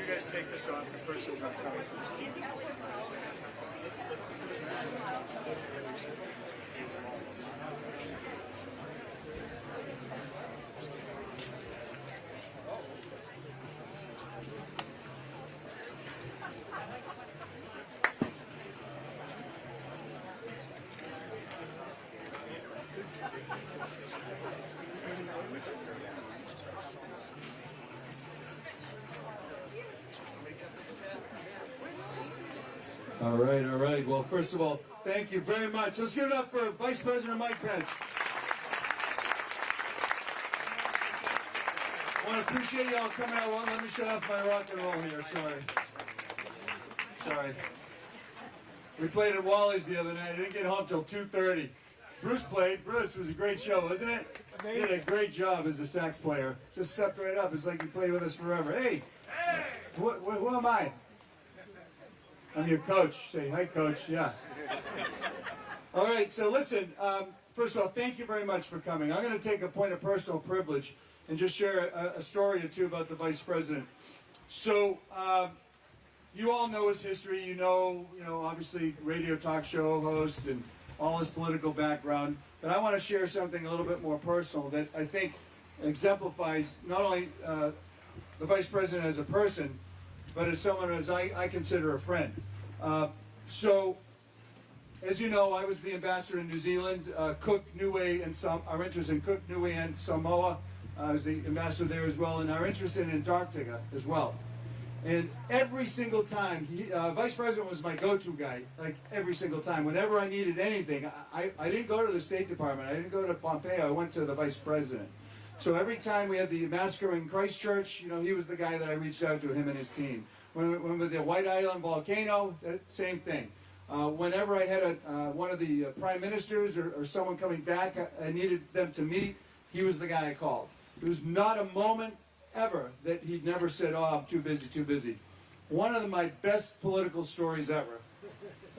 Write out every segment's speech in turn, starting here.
guys take this off, the person's not coming. All right. Well, first of all, thank you very much. Let's give it up for Vice President Mike Pence. I want to appreciate you all coming out. Well, let me shut off my rock and roll here. Sorry. We played at Wally's the other night. I didn't get home till 2:30. Bruce played. Bruce was a great show, wasn't it? He did a great job as a sax player. Just stepped right up. It's like he played with us forever. Hey! Who am I? I'm your coach. Say, hi, coach. Yeah. All right, so listen, first of all, thank you very much for coming. I'm going to take a point of personal privilege and just share a story or two about the Vice President. So, you all know his history. You know, obviously, radio talk show host and all his political background. But I want to share something a little bit more personal that I think exemplifies not only the Vice President as a person, but as someone as I consider a friend. So, as you know, I was the ambassador in New Zealand, Cook, Niue, and our interest in Cook, Niue, and Samoa. I was the ambassador there as well, and our interest in Antarctica as well. And every single time, Vice President was my go-to guy, like every single time. Whenever I needed anything, I didn't go to the State Department, I didn't go to Pompeo, I went to the Vice President. So every time we had the massacre in Christchurch, he was the guy that I reached out to, him and his team. When we were the White Island volcano, same thing. Whenever I had one of the prime ministers or someone coming back, I needed them to meet, he was the guy I called. There was not a moment ever that he'd never said, oh, I'm too busy. One of my best political stories ever.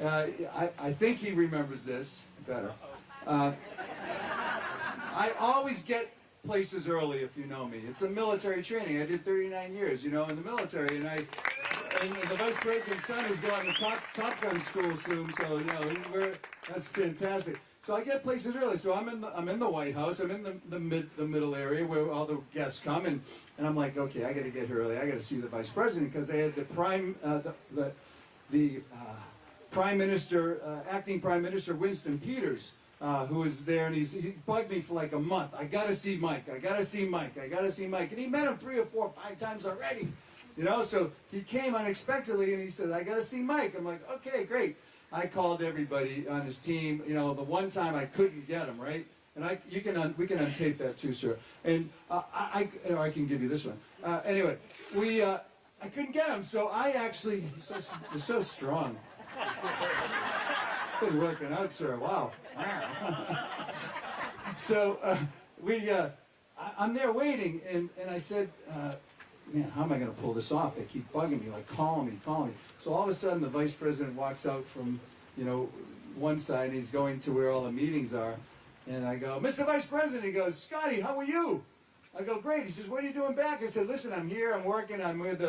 I think he remembers this better. I always get places early, if you know me. It's the military training. I did 39 years, in the military, and the Vice President's son is going to Top Gun school soon, so that's fantastic. So I get places early. So I'm in the White House. I'm in the middle area where all the guests come, and I'm like, okay, I got to get here early. I got to see the Vice President because they had the Prime Minister, acting Prime Minister Winston Peters. Who was there, and he bugged me for like a month. I got to see Mike. And he met him 3 or 4 or 5 times already. So he came unexpectedly, and he said, I got to see Mike. I'm like, okay, great. I called everybody on his team. The one time I couldn't get him, right? And we can untape that too, sir. And I can give you this one. Anyway, I couldn't get him, so I actually, he's so strong. Been working out, sir. Wow. So I'm there waiting, and I said, man, how am I going to pull this off? They keep bugging me, like calling me. So all of a sudden, the Vice President walks out from one side, and he's going to where all the meetings are, and I go, Mr. Vice President. He goes, Scotty, how are you? I go, great. He says, what are you doing back? I said, listen, I'm here. I'm working. I'm with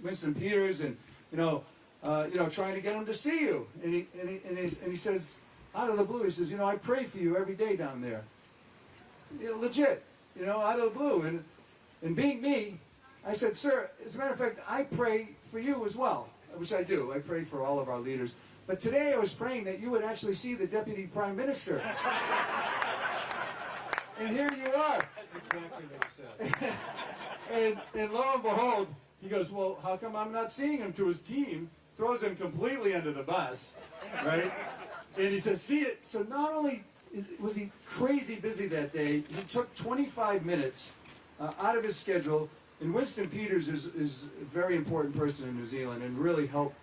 Winston Peters, and trying to get him to see you. And he says, out of the blue, he says, I pray for you every day down there. Legit, out of the blue. And being me, I said, sir, as a matter of fact, I pray for you as well, which I do. I pray for all of our leaders. But today I was praying that you would actually see the Deputy Prime Minister. And here you are. That's exactly what he said. and lo and behold, he goes, well, how come I'm not seeing him? To his team, throws him completely under the bus, right? And he says, see it. So not only was he crazy busy that day, he took 25 minutes out of his schedule. And Winston Peters is a very important person in New Zealand and really helped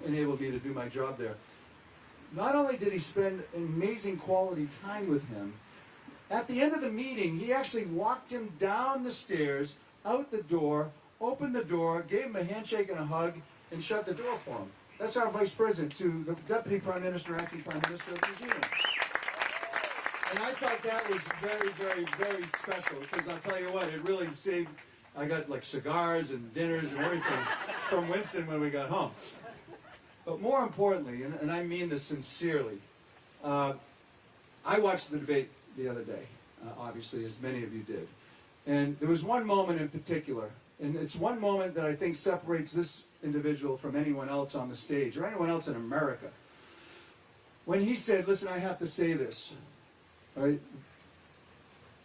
enable me to do my job there. Not only did he spend amazing quality time with him, at the end of the meeting, he actually walked him down the stairs, out the door, opened the door, gave him a handshake and a hug, and shut the door for him. That's our Vice President to the Deputy Prime Minister, Acting Prime Minister of New Zealand. And I thought that was very, very, very special, because I'll tell you what, it really saved I got like cigars and dinners and everything from Winston when we got home. But more importantly, and I mean this sincerely, I watched the debate the other day, obviously, as many of you did. And there was one moment in particular, and it's one moment that I think separates this individual from anyone else on the stage, or anyone else in America. When he said, listen, I have to say this, all right?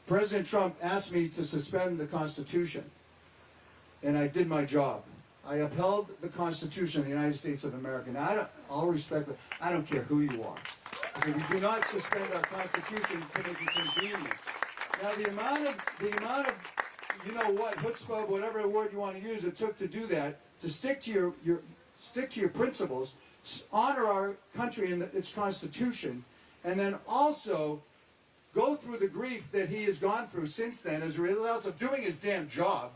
President Trump asked me to suspend the Constitution, and I did my job. I upheld the Constitution of the United States of America. Now, all respect, I don't care who you are. Okay, we do not suspend our Constitution to make it convenient. Now, the amount of, you know what, chutzpah, whatever word you want to use, it took to do that, to stick to your principles, honor our country and its Constitution, and then also go through the grief that he has gone through since then as a result of doing his damn job.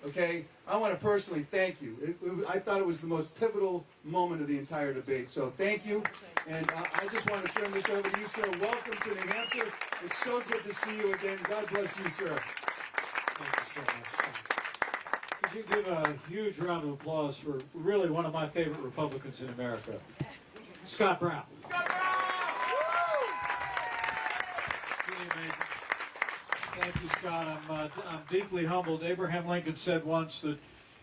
Okay, I want to personally thank you. I thought it was the most pivotal moment of the entire debate. So thank you, and I just want to turn this over to you, sir. Welcome to New Hampshire. It's so good to see you again. God bless you, sir. Thank you so much. Could you give a huge round of applause for really one of my favorite Republicans in America, Scott Brown. Scott Brown! Really amazing. Thank you, Scott. I'm deeply humbled. Abraham Lincoln said once that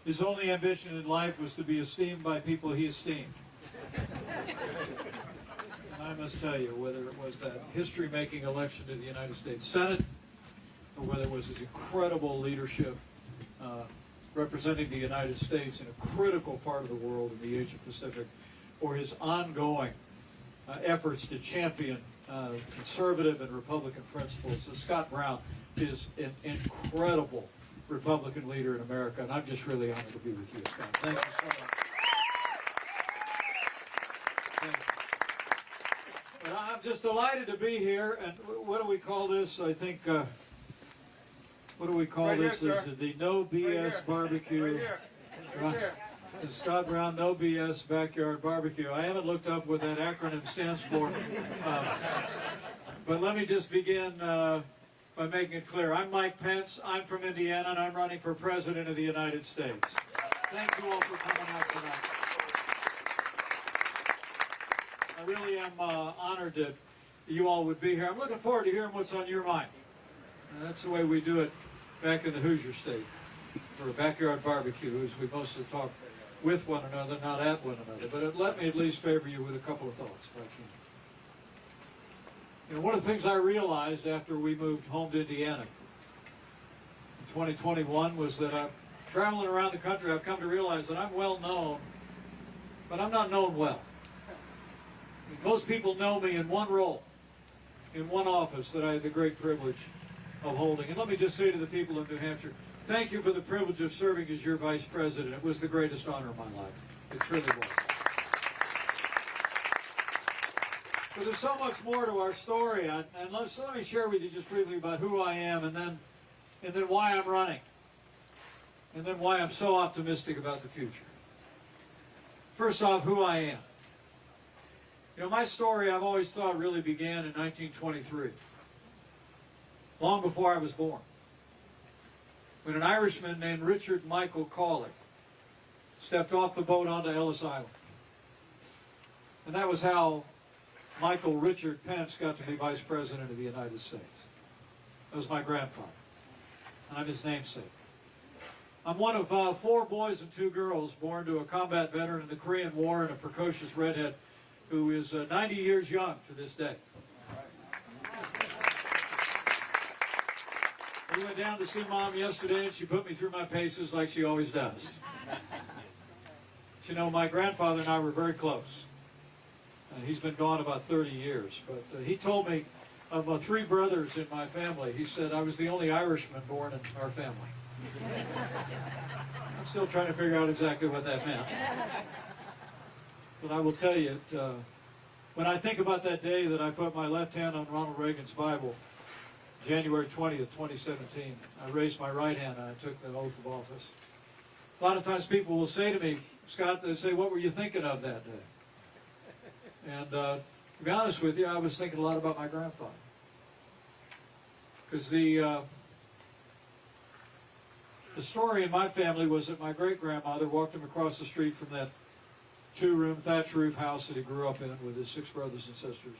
his only ambition in life was to be esteemed by people he esteemed. And I must tell you, whether it was that history-making election to the United States Senate, or whether it was his incredible leadership representing the United States in a critical part of the world in the Asia-Pacific, or his ongoing efforts to champion conservative and Republican principles, Scott Brown is an incredible Republican leader in America, and I'm just really honored to be with you, Scott. Thank you so much. Thank you. And I'm just delighted to be here, and what do we call this? I think, what do we call Right this? here, Is it the No BS Barbecue? Right here. Right here. The Scott Brown No BS Backyard Barbecue. I haven't looked up what that acronym stands for, but let me just begin by making it clear. I'm Mike Pence. I'm from Indiana, and I'm running for President of the United States. Thank you all for coming out tonight. I really am honored that you all would be here. I'm looking forward to hearing what's on your mind. And that's the way we do it back in the Hoosier State, for a backyard barbecue, as we mostly talk with one another, not at one another. But let me at least favor you with a couple of thoughts, if I can. You know, one of the things I realized after we moved home to Indiana in 2021 was that I'm traveling around the country. I've come to realize that I'm well known, but I'm not known well. Most people know me in one role, in one office that I had the great privilege of holding. And let me just say to the people of New Hampshire, thank you for the privilege of serving as your vice president. It was the greatest honor of my life. It truly was. But there's so much more to our story, and let me share with you just briefly about who I am, and then why I'm running, and then why I'm so optimistic about the future. First off, who I am. You know, my story, I've always thought, really began in 1923, long before I was born, when an Irishman named Richard Michael Cawley stepped off the boat onto Ellis Island. And that was how Michael Richard Pence got to be Vice President of the United States. That was my grandfather. And I'm his namesake. I'm one of 4 boys and 2 girls born to a combat veteran in the Korean War and a precocious redhead who is 90 years young to this day. We went down to see Mom yesterday, and she put me through my paces like she always does. But you know, my grandfather and I were very close. He's been gone about 30 years. But he told me of 3 brothers in my family. He said I was the only Irishman born in our family. I'm still trying to figure out exactly what that meant. But I will tell you, when I think about that day that I put my left hand on Ronald Reagan's Bible, January 20th, 2017, I raised my right hand and I took the oath of office. A lot of times people will say to me, Scott, they say, what were you thinking of that day? And to be honest with you, I was thinking a lot about my grandfather. Because the The story in my family was that my great-grandmother walked him across the street from that two-room thatch roof house that he grew up in with his 6 brothers and sisters.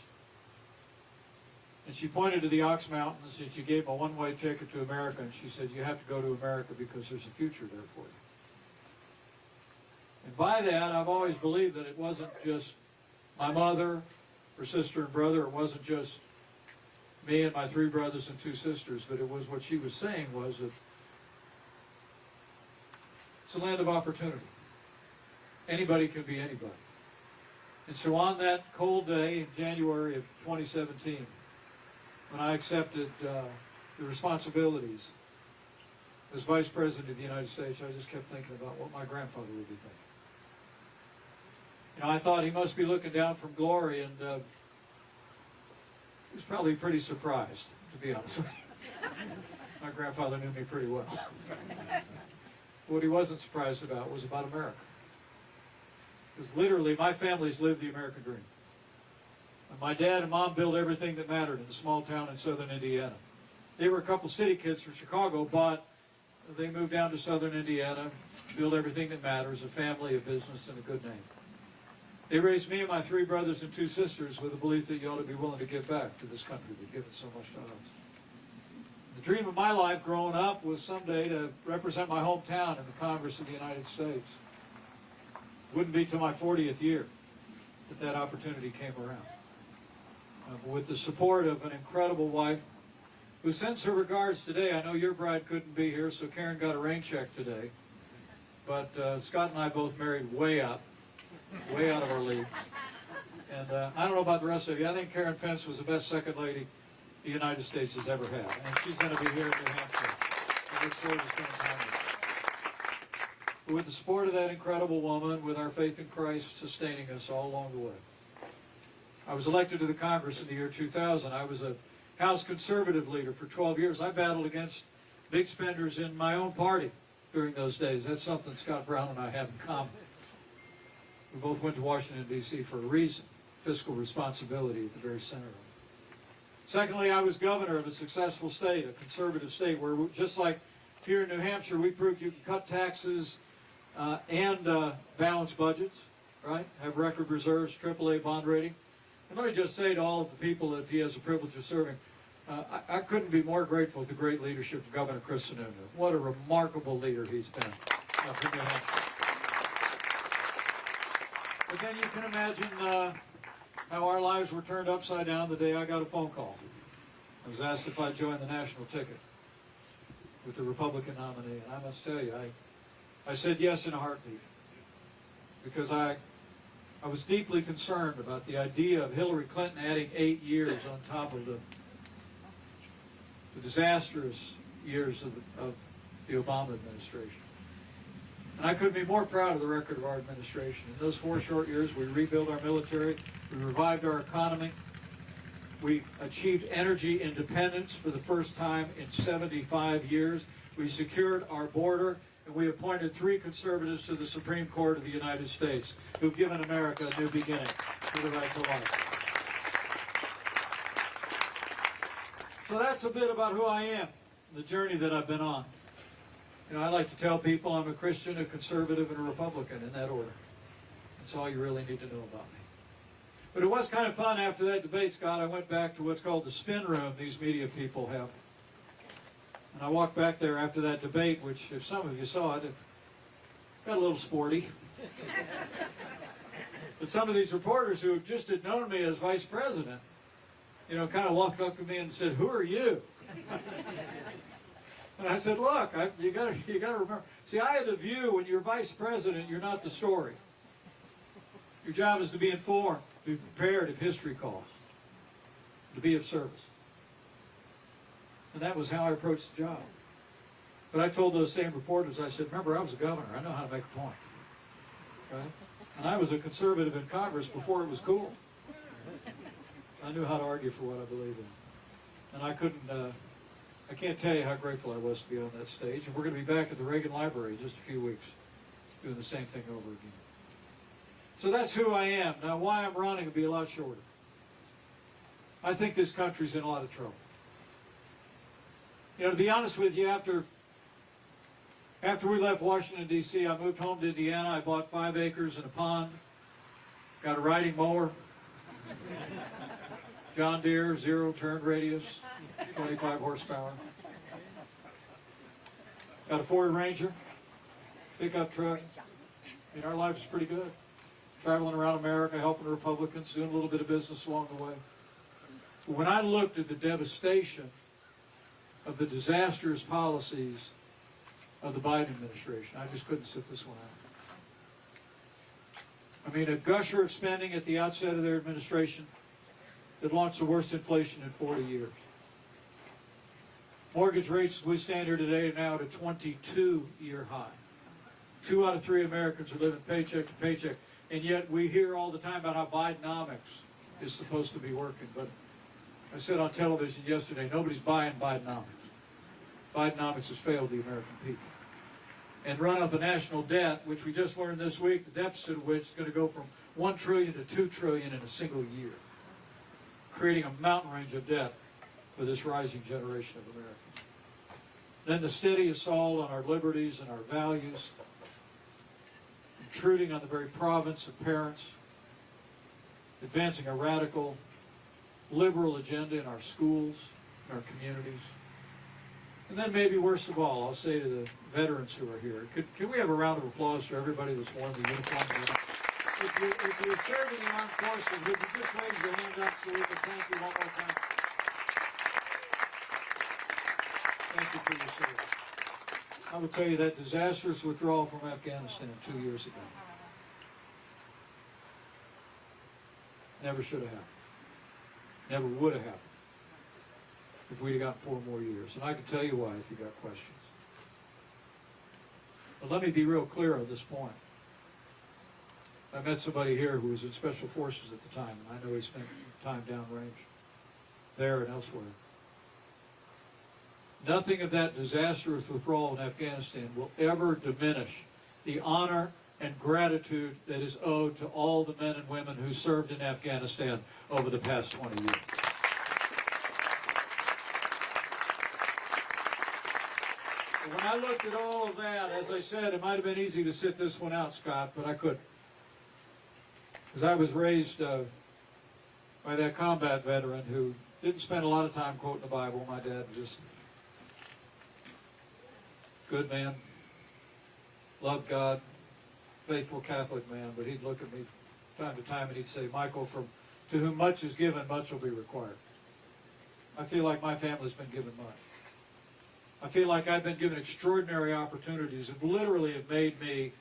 And she pointed to the Ox Mountains, and she gave him a one-way ticket to America, and she said, you have to go to America because there's a future there for you. And by that, I've always believed that it wasn't just my mother, her sister and brother, it wasn't just me and my 3 brothers and 2 sisters, but it was what she was saying was that it's a land of opportunity. Anybody can be anybody. And so on that cold day in January of 2017, when I accepted the responsibilities as Vice President of the United States, I just kept thinking about what my grandfather would be thinking. You know, I thought he must be looking down from glory, and he was probably pretty surprised, to be honest with you. My grandfather knew me pretty well. What he wasn't surprised about was about America. Because literally, my family's lived the American dream. And my dad and mom built everything that mattered in a small town in southern Indiana. They were a couple city kids from Chicago, but they moved down to southern Indiana, built everything that matters, a family, a business, and a good name. They raised me and my 3 brothers and 2 sisters with the belief that you ought to be willing to give back to this country that given so much to us. The dream of my life growing up was someday to represent my hometown in the Congress of the United States. It wouldn't be till my 40th year that that opportunity came around. With the support of an incredible wife who sends her regards today. I know your bride couldn't be here, so Karen got a rain check today. But Scott and I both married way out of our league. And I don't know about the rest of you. I think Karen Pence was the best second lady the United States has ever had. And she's going to be here in New Hampshire. I look forward to spending time with her. But with the support of that incredible woman, with our faith in Christ sustaining us all along the way. I was elected to the Congress in the year 2000. I was a House conservative leader for 12 years. I battled against big spenders in my own party during those days. That's something Scott Brown and I have in common. We both went to Washington, D.C. for a reason. Fiscal responsibility at the very center of it. Secondly, I was governor of a successful state, a conservative state, where just like here in New Hampshire, we proved you can cut taxes and balance budgets, right? Have record reserves, AAA bond rating. And let me just say to all of the people that he has the privilege of serving, I couldn't be more grateful for the great leadership of Governor Chris Sununu. What a remarkable leader he's been for New Hampshire. But then you can imagine how our lives were turned upside down the day I got a phone call. I was asked if I'd join the national ticket with the Republican nominee. And I must tell you, I said yes in a heartbeat. Because I was deeply concerned about the idea of Hillary Clinton adding 8 years on top of the disastrous years of the Obama administration. And I couldn't be more proud of the record of our administration. In those 4 short years, we rebuilt our military, we revived our economy, we achieved energy independence for the first time in 75 years, we secured our border, and we appointed 3 conservatives to the Supreme Court of the United States who've given America a new beginning for the right to life. So that's a bit about who I am, the journey that I've been on. You know, I like to tell people I'm a Christian, a conservative, and a Republican in that order. That's all you really need to know about me. But it was kind of fun after that debate, Scott. I went back to what's called the spin room these media people have. And I walked back there after that debate, which, if some of you saw it, got a little sporty. But some of these reporters who just had known me as vice president, you know, kind of walked up to me and said, "Who are you?" And I said, "Look, you got to remember. See, I had the view when you're vice president, you're not the story. Your job is to be informed, to be prepared if history calls, to be of service." And that was how I approached the job. But I told those same reporters, I said, "Remember, I was a governor. I know how to make a point." Right? And I was a conservative in Congress before it was cool. I knew how to argue for what I believed in. And I can't tell you how grateful I was to be on that stage. And we're going to be back at the Reagan Library in just a few weeks, doing the same thing over again. So that's who I am. Now, why I'm running will be a lot shorter. I think this country's in a lot of trouble. You know, to be honest with you, after After we left Washington, D.C., I moved home to Indiana. I bought 5 acres and a pond, got a riding mower, John Deere, 0 turn radius, 25 horsepower. Got a Ford Ranger, pickup truck. I mean, our life is pretty good. Traveling around America, helping Republicans, doing a little bit of business along the way. But when I looked at the devastation of the disastrous policies of the Biden administration, I just couldn't sit this one out. I mean, a gusher of spending at the outset of their administration that launched the worst inflation in 40 years. Mortgage rates as we stand here today are now at a 22-year high. 2 out of 3 Americans are living paycheck to paycheck, and yet we hear all the time about how Bidenomics is supposed to be working. But I said on television yesterday, nobody's buying Bidenomics. Bidenomics has failed the American people. And run up a national debt, which we just learned this week, the deficit of which is going to go from $1 trillion to $2 trillion in a single year, creating a mountain range of debt for this rising generation of Americans. Then the steady assault on our liberties and our values, intruding on the very province of parents, advancing a radical liberal agenda in our schools, in our communities. And then maybe worst of all, I'll say to the veterans who are here, can we have a round of applause for everybody that's worn the uniform? If you serve in the armed forces, would you just raise your hand up so we can thank you one more time? Thank you for your service. I will tell you that disastrous withdrawal from Afghanistan 2 years ago never should have happened. Never would have happened if we'd have gotten 4 more years. And I can tell you why if you got questions. But let me be real clear on this point. I met somebody here who was in Special Forces at the time, and I know he spent time downrange there and elsewhere. Nothing of that disastrous withdrawal in Afghanistan will ever diminish the honor and gratitude that is owed to all the men and women who served in Afghanistan over the past 20 years. When I looked at all of that, as I said, it might have been easy to sit this one out, Scott, but I couldn't. Because I was raised by that combat veteran who didn't spend a lot of time quoting the Bible. My dad was just good man, loved God, faithful Catholic man, but he'd look at me from time to time and he'd say, Michael, to whom much is given, much will be required. I feel like my family's been given much. I feel like I've been given extraordinary opportunities that literally have made me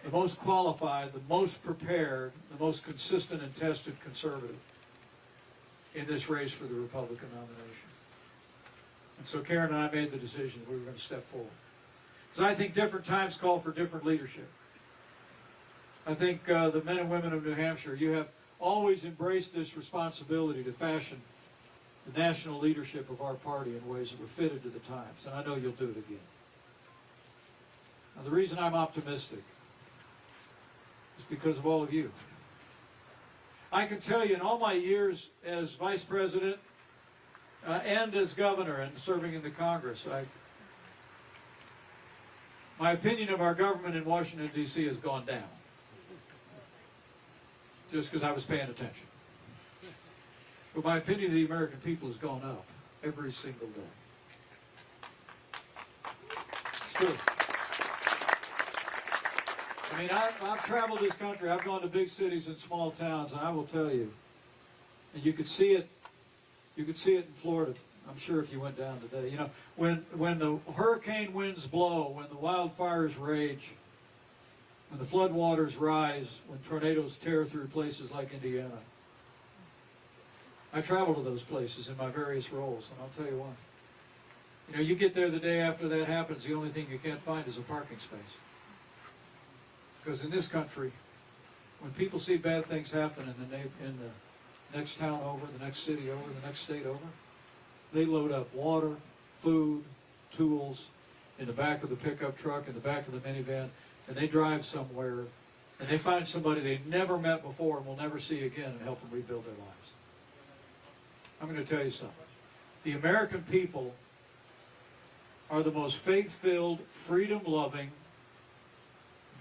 the most qualified, the most prepared, the most consistent and tested conservative in this race for the Republican nomination. And so Karen and I made the decision that we were going to step forward. Because I think different times call for different leadership. I think the men and women of New Hampshire, you have always embraced this responsibility to fashion the national leadership of our party in ways that were fitted to the times. And I know you'll do it again. Now, the reason I'm optimistic is because of all of you. I can tell you in all my years as vice president and as governor and serving in the Congress, my opinion of our government in Washington, D.C. has gone down. Just because I was paying attention. But my opinion of the American people has gone up every single day. It's true. I mean, I've traveled this country. I've gone to big cities and small towns, and I will tell you, and you could see it. You could see it in Florida. I'm sure if you went down today. You know, when the hurricane winds blow, when the wildfires rage, when the floodwaters rise, when tornadoes tear through places like Indiana. I travel to those places in my various roles, and I'll tell you what. You know, you get there the day after that happens, the only thing you can't find is a parking space. Because in this country, when people see bad things happen in the next town over, the next city over, the next state over, they load up water, food, tools in the back of the pickup truck, in the back of the minivan, and they drive somewhere, and they find somebody they never met before and will never see again and help them rebuild their lives. I'm going to tell you something. The American people are the most faith-filled, freedom-loving,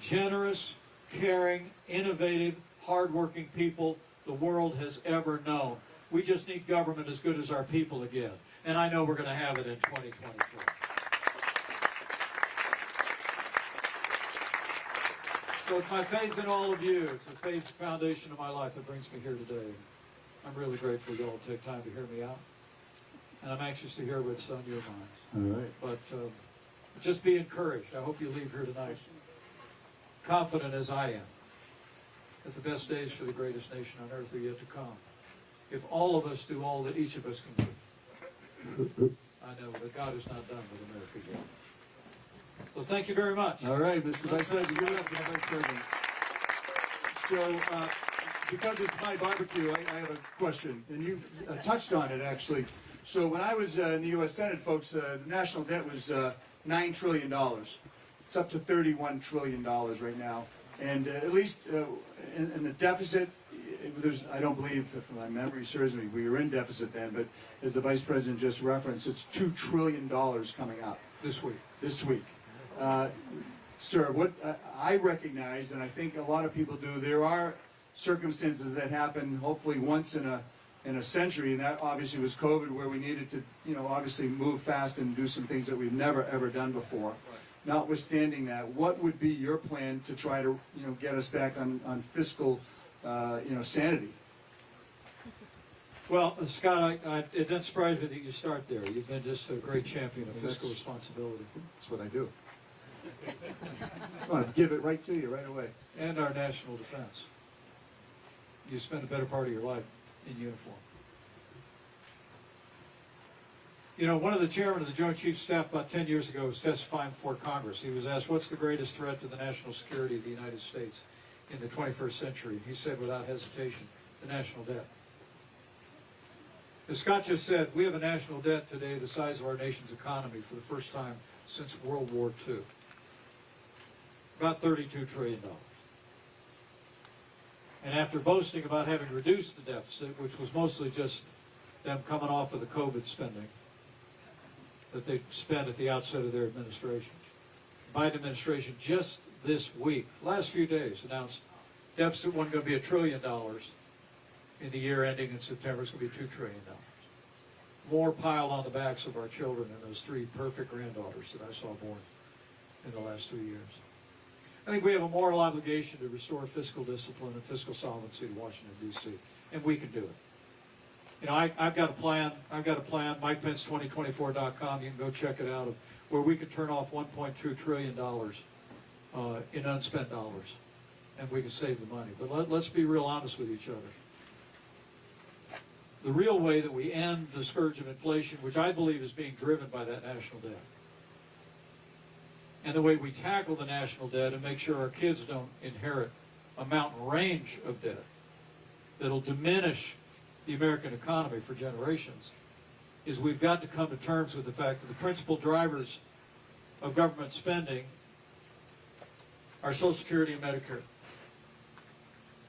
generous, caring, innovative, hardworking people the world has ever known. We just need government as good as our people again. And I know we're going to have it in 2024. So it's my faith in all of you. It's the faith foundation of my life that brings me here today. I'm really grateful you all take time to hear me out. And I'm anxious to hear what's on your minds. All right. But just be encouraged. I hope you leave here tonight confident as I am that the best days for the greatest nation on earth are yet to come. If all of us do all that each of us can do. I know that God is not done with America yet. Well, thank you very much. All right, Mr. Vice President. Give it up to the Vice President. So, because it's my barbecue, I have a question, and you touched on it, actually. So when I was in the U.S. Senate, folks, the national debt was $9 trillion. It's up to $31 trillion right now. And at least in the deficit, I don't believe, if my memory serves me, we were in deficit then, but as the Vice President just referenced, it's $2 trillion coming up. This week. This week. Sir, what I recognize, and I think a lot of people do, there are circumstances that happen hopefully once in a century, and that obviously was COVID, where we needed to, obviously move fast and do some things that we've never ever done before. Right. Notwithstanding that, what would be your plan to try to, get us back on fiscal, sanity? Well, Scott, it doesn't surprise me that you start there. You've been just a great champion of fiscal responsibility. That's what I do. I want to give it right to you right away. And our national defense. You spend a better part of your life in uniform. One of the chairmen of the Joint Chiefs of Staff about 10 years ago was testifying before Congress. He was asked, what's the greatest threat to the national security of the United States in the 21st century? He said without hesitation, the national debt. As Scott just said, we have a national debt today the size of our nation's economy for the first time since World War II. About $32 trillion. And after boasting about having reduced the deficit, which was mostly just them coming off of the COVID spending that they spent at the outset of their administration, the Biden administration just this week, last few days, announced deficit wasn't going to be $1 trillion in the year ending in September. It's going to be $2 trillion. More piled on the backs of our children and those 3 perfect granddaughters that I saw born in the last 3 years. I think we have a moral obligation to restore fiscal discipline and fiscal solvency to Washington, D.C., and we can do it. I've got a plan. MikePence2024.com. You can go check it out, where we can turn off $1.2 trillion in unspent dollars, and we can save the money. But let's be real honest with each other. The real way that we end the scourge of inflation, which I believe is being driven by that national debt, and the way we tackle the national debt and make sure our kids don't inherit a mountain range of debt that'll diminish the American economy for generations, is we've got to come to terms with the fact that the principal drivers of government spending are Social Security and Medicare.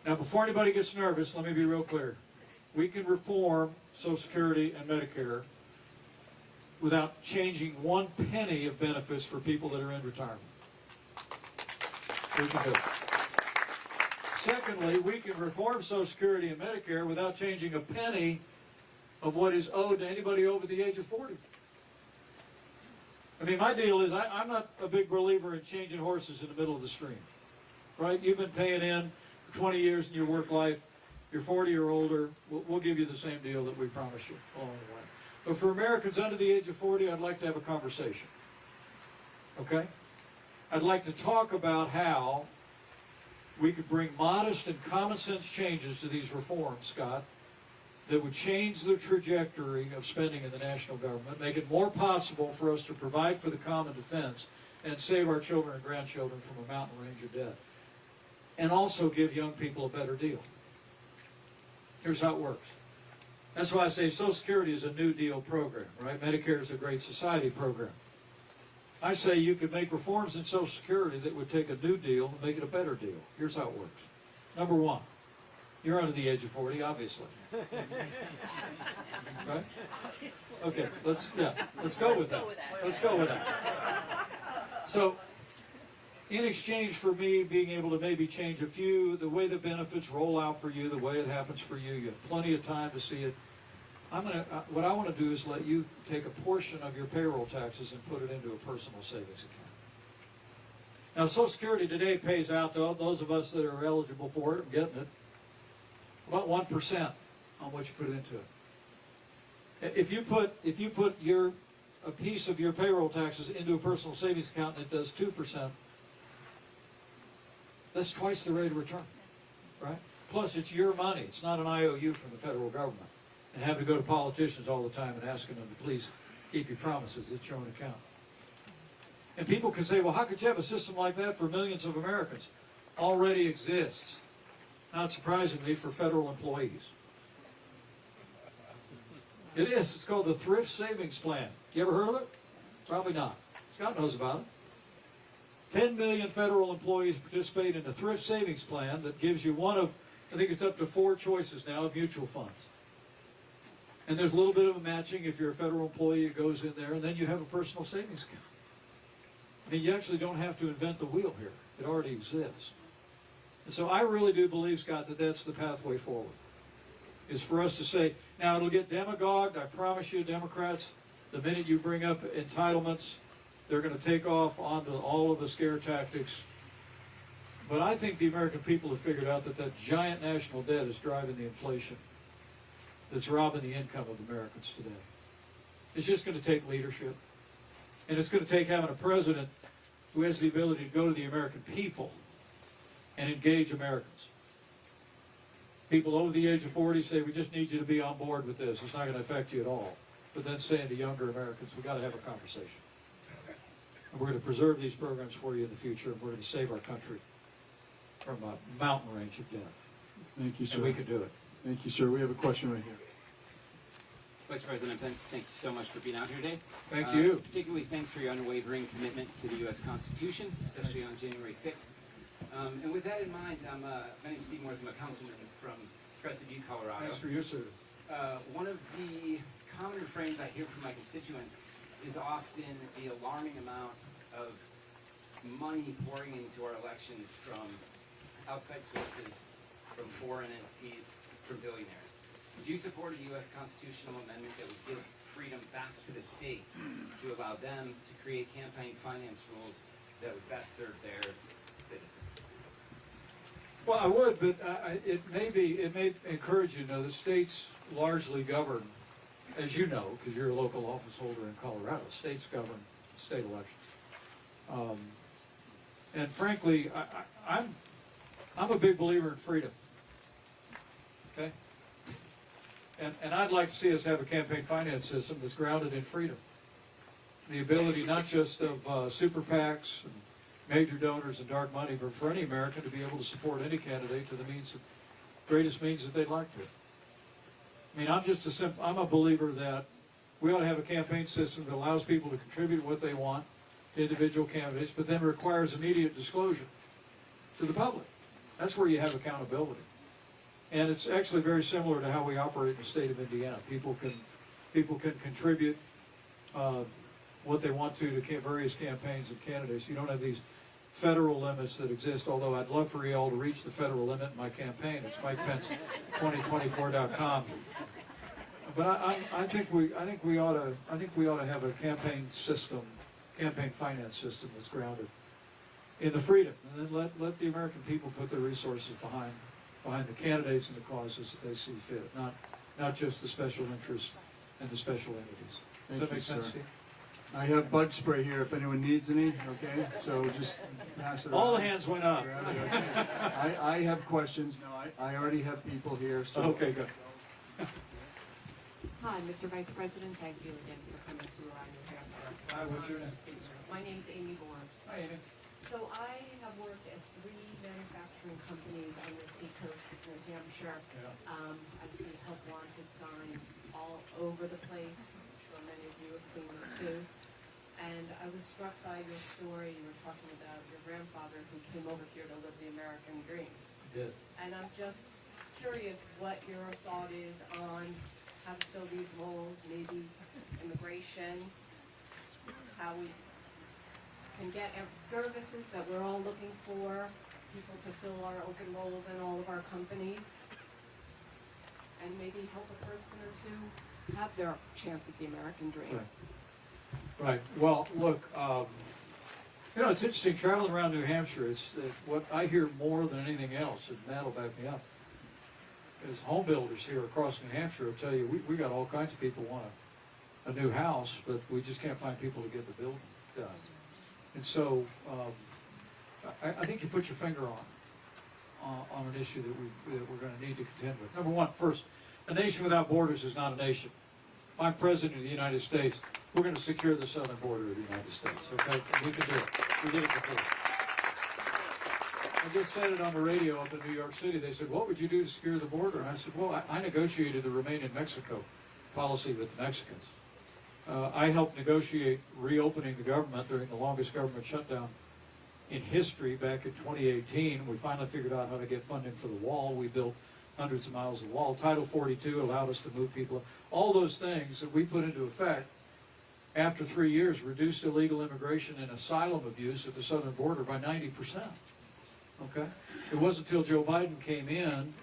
Now, before anybody gets nervous, let me be real clear. We can reform Social Security and Medicare without changing 1 penny of benefits for people that are in retirement. We can do it. Secondly, we can reform Social Security and Medicare without changing a penny of what is owed to anybody over the age of 40. I mean, my deal is I'm not a big believer in changing horses in the middle of the stream, right? You've been paying in for 20 years in your work life. You're 40 or older. We'll give you the same deal that we promise you along the way. But for Americans under the age of 40, I'd like to have a conversation. Okay? I'd like to talk about how we could bring modest and common sense changes to these reforms, Scott, that would change the trajectory of spending in the national government, make it more possible for us to provide for the common defense and save our children and grandchildren from a mountain range of debt, and also give young people a better deal. Here's how it works. That's why I say Social Security is a New Deal program, right? Medicare is a Great Society program. I say you could make reforms in Social Security that would take a New Deal and make it a better deal. Here's how it works. Number one, You're under the age of 40, obviously. Right? Okay, let's go with that. Let's go with that. So, in exchange for me being able to maybe change a few, the way the benefits roll out for you, the way it happens for you, you have plenty of time to see it. What I want to do is let you take a portion of your payroll taxes and put it into a personal savings account. Now, Social Security today pays out to those of us that are eligible for it, getting it, about 1% on what you put into it. If you put a piece of your payroll taxes into a personal savings account and it does 2%, that's twice the rate of return, right? Plus, it's your money. It's not an IOU from the federal government. And having to go to politicians all the time and asking them to please keep your promises. It's your own account. And people can say, well, how could you have a system like that for millions of Americans? Already exists, not surprisingly, for federal employees. It is. It's called the Thrift Savings Plan. You ever heard of it? Probably not. Scott knows about it. 10 million federal employees participate in the Thrift Savings Plan that gives you one of, I think it's up to 4 choices now of mutual funds. And there's a little bit of a matching if you're a federal employee, it goes in there, and then you have a personal savings account. I mean, you actually don't have to invent the wheel here. It already exists. And so I really do believe, Scott, that that's the pathway forward, is for us to say, now it'll get demagogued, I promise you, Democrats, the minute you bring up entitlements, they're going to take off onto all of the scare tactics. But I think the American people have figured out that that giant national debt is driving the inflation that's robbing the income of Americans today. It's just going to take leadership. And it's going to take having a president who has the ability to go to the American people and engage Americans. People over the age of 40 say, we just need you to be on board with this. It's not going to affect you at all. But then saying to younger Americans, we've got to have a conversation. And we're going to preserve these programs for you in the future, and we're going to save our country from a mountain range of debt. Thank you, sir. And we can do it. Thank you, sir. We have a question right here. Vice President Pence, thanks so much for being out here today. Thank you. Particularly thanks for your unwavering commitment to the U.S. Constitution, especially on January 6th. And with that in mind, my name is Steve Morris. I'm a councilman from Crescent View, Colorado. Thanks for your service. One of the common refrains I hear from my constituents is often the alarming amount of money pouring into our elections from outside sources, from foreign entities, from billionaires. Would you support a U.S. constitutional amendment that would give freedom back to the states to allow them to create campaign finance rules that would best serve their citizens? Well, I would, but it may encourage you to know the states largely govern, as you know, because you're a local office holder in Colorado. States govern state elections, and frankly, I'm a big believer in freedom. Okay, and I'd like to see us have a campaign finance system that's grounded in freedom, the ability not just of super PACs and major donors and dark money, but for any American to be able to support any candidate to the greatest means that they'd like to. I mean, I'm a believer that we ought to have a campaign system that allows people to contribute what they want to individual candidates, but then requires immediate disclosure to the public. That's where you have accountability. And it's actually very similar to how we operate in the state of Indiana. People can contribute what they want to various campaigns and candidates. You don't have these federal limits that exist, although I'd love for you all to reach the federal limit in my campaign. It's MikePence2024.com. But I think we ought to have a campaign finance system that's grounded in the freedom, and then let the American people put their resources behind the candidates and the causes that they see fit, not just the special interests and the special entities. Does that make sense, Steve? I have bug spray here if anyone needs any, okay? So just pass it All around. the hands went up. Okay. I have questions. No, I already have people here. So. Okay, good. Hi, Mr. Vice President. Thank you again for coming through on New Hampshire. Hi, what's your name? My name's Amy Bourne. Hi, Amy. So I have worked at 3 manufacturing companies on the seacoast of New Hampshire. Yeah. I see help wanted signs all over the place. I'm sure many of you have seen them too. And I was struck by your story. You were talking about your grandfather who came over here to live the American dream. Did. And I'm just curious what your thought is on how to fill these roles, maybe immigration, how we can get services that we're all looking for, people to fill our open roles in all of our companies, and maybe help a person or two have their chance at the American dream. Right. Well, look, you know, it's interesting traveling around New Hampshire. It's what I hear more than anything else, and Matt will back me up, is home builders here across New Hampshire will tell you we got all kinds of people want a new house, but we just can't find people to get the building done. And so I think you put your finger on an issue that we're going to need to contend with. Number one, first, a nation without borders is not a nation. If I'm president of the United States, we're going to secure the southern border of the United States. Okay, we can do it. We did it before. I just said it on the radio up in New York City. They said, "What would you do to secure the border?" And I said, "Well, I negotiated the Remain in Mexico policy with the Mexicans. I helped negotiate reopening the government during the longest government shutdown in history back in 2018. We finally figured out how to get funding for the wall. We built hundreds of miles of wall. Title 42 allowed us to move people. All those things that we put into effect after 3 years reduced illegal immigration and asylum abuse at the southern border by 90%. Okay? It wasn't until Joe Biden came in,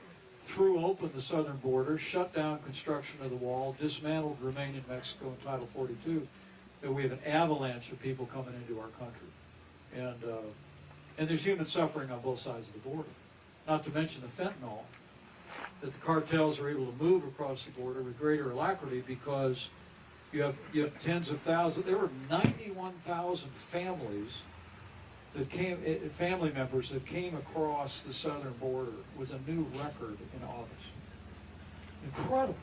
threw open the southern border, shut down construction of the wall, dismantled Remain in Mexico and Title 42, that we have an avalanche of people coming into our country. And there's human suffering on both sides of the border. Not to mention the fentanyl that the cartels are able to move across the border with greater alacrity because you have tens of thousands. There were 91,000 families that family members that came across the southern border. It was a new record in August. Incredible.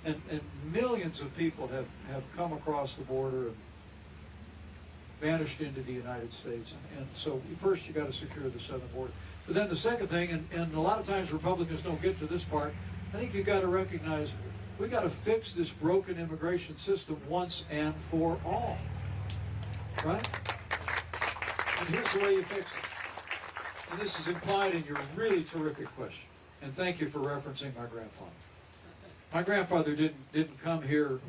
And millions of people have come across the border and vanished into the United States. And so first you got to secure the southern border. But then the second thing, and a lot of times Republicans don't get to this part, I think you've got to recognize we got to fix this broken immigration system once and for all. Right? And here's the way you fix it. And this is implied in your really terrific question. And thank you for referencing my grandfather. My grandfather didn't come here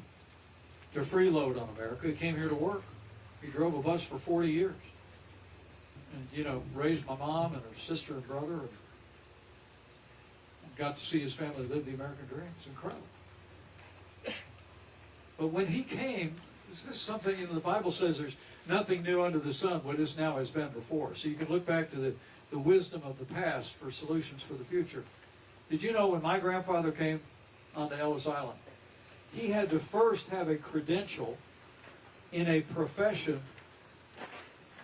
to freeload on America. He came here to work. He drove a bus for 40 years. And, you know, raised my mom and her sister and brother and got to see his family live the American dream. It's incredible. But when he came, is this something, you know, the Bible says there's nothing new under the sun, what is now has been before. So you can look back to the wisdom of the past for solutions for the future. Did you know when my grandfather came onto Ellis Island, he had to first have a credential in a profession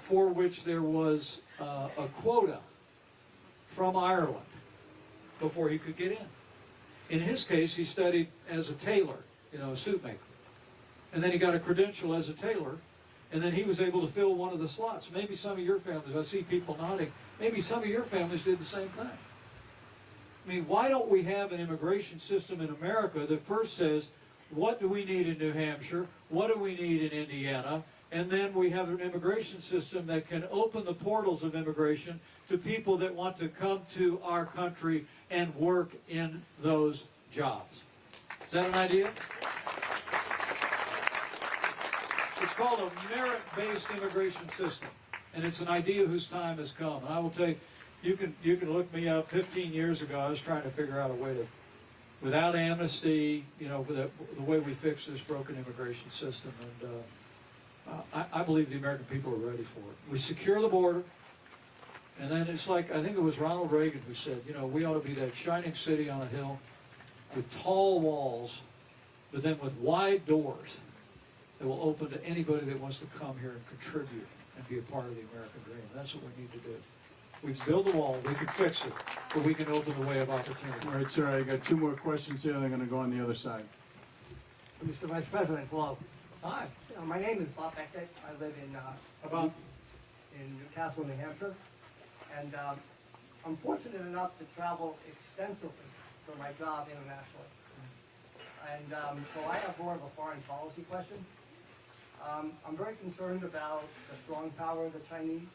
for which there was a quota from Ireland before he could get in. In his case, he studied as a tailor, you know, a suit maker. And then he got a credential as a tailor, and then he was able to fill one of the slots. Maybe some of your families, I see people nodding, maybe some of your families did the same thing. I mean, why don't we have an immigration system in America that first says, what do we need in New Hampshire? What do we need in Indiana? And then we have an immigration system that can open the portals of immigration to people that want to come to our country and work in those jobs. Is that an idea? It's called a merit-based immigration system, and it's an idea whose time has come. And I will tell you, you can look me up. 15 years ago, I was trying to figure out a way to, without amnesty, you know, with the way we fix this broken immigration system. And I believe the American people are ready for it. We secure the border, and then it's like, I think it was Ronald Reagan who said, you know, we ought to be that shining city on a hill with tall walls, but then with wide doors that will open to anybody that wants to come here and contribute and be a part of the American dream. That's what we need to do. We can build a wall, we can fix it, but we can open the way of opportunity. All right, sir, I got two more questions here. They're going to go on the other side. Mr. Vice President, hello. Hi. My name is Bob Beckett. I live in Newcastle, New Hampshire. And I'm fortunate enough to travel extensively for my job internationally. And so I have more of a foreign policy question. I'm very concerned about the strong power of the Chinese.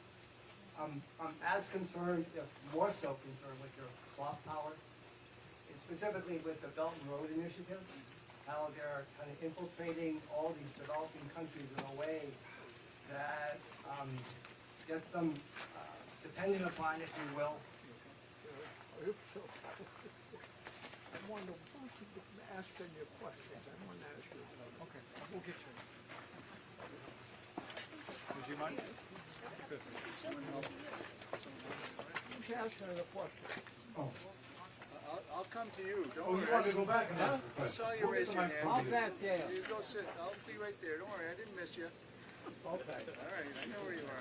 I'm as concerned, if more so concerned, with your soft power specifically with the Belt and Road Initiative, how they're kind of infiltrating all these developing countries in a way that gets them dependent upon, if you will. I want to ask them your questions. I want to ask you. Okay, we'll get you. Would you mind? Good. Who's asking the question? I'll come to you. Don't Oh, worry. you want to go back and answer the I question? saw you raise your hand. I'll back there. You go sit. I'll be right there. Don't worry. I didn't miss you. Okay. All right. I know where you are.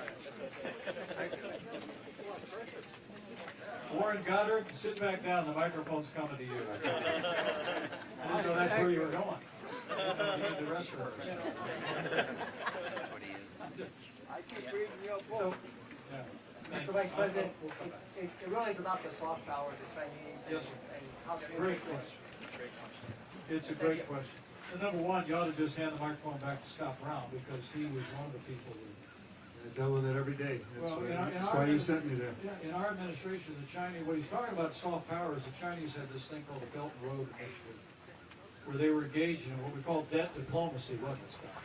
Warren Goddard, sit back down. The microphone's coming to you. I didn't know that's where you were going. You need the rest of it. I keep reading your So, book. yeah. Mr. Vice President, it really is about the soft power, the Chinese, Yes, sir. and how they're Great influencing. question. It's a great question. So number one, you ought to just hand the microphone back to Scott Brown because he was one of the people who. I deal with it every day. Well, That's why you sent me there. Yeah, in our administration, the Chinese, what he's talking about soft power is the Chinese had this thing called the Belt and Road Initiative, where they were engaged in what we call debt diplomacy, wasn't it, Scott?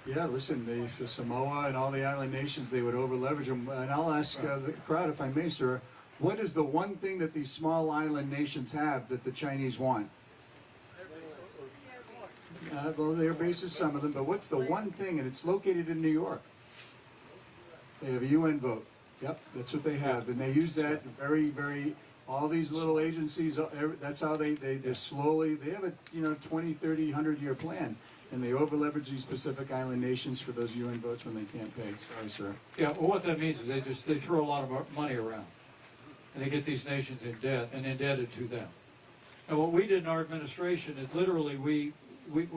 Yeah, listen, the Samoa and all the island nations, they would over-leverage them. And I'll ask the crowd, if I may, sir, what is the one thing that these small island nations have that the Chinese want? Well, their bases, some of them, but what's the one thing? And it's located in New York. They have a UN vote. Yep, that's what they have. And they use that very, all these little agencies, that's how they just slowly, they have a, 20, 30, 100-year plan. And they over-leverage these Pacific Island nations for those UN votes when they can't pay. Sorry, sir. Yeah, well, what that means is they throw a lot of money around, and they get these nations in debt and indebted to them. And what we did in our administration is literally we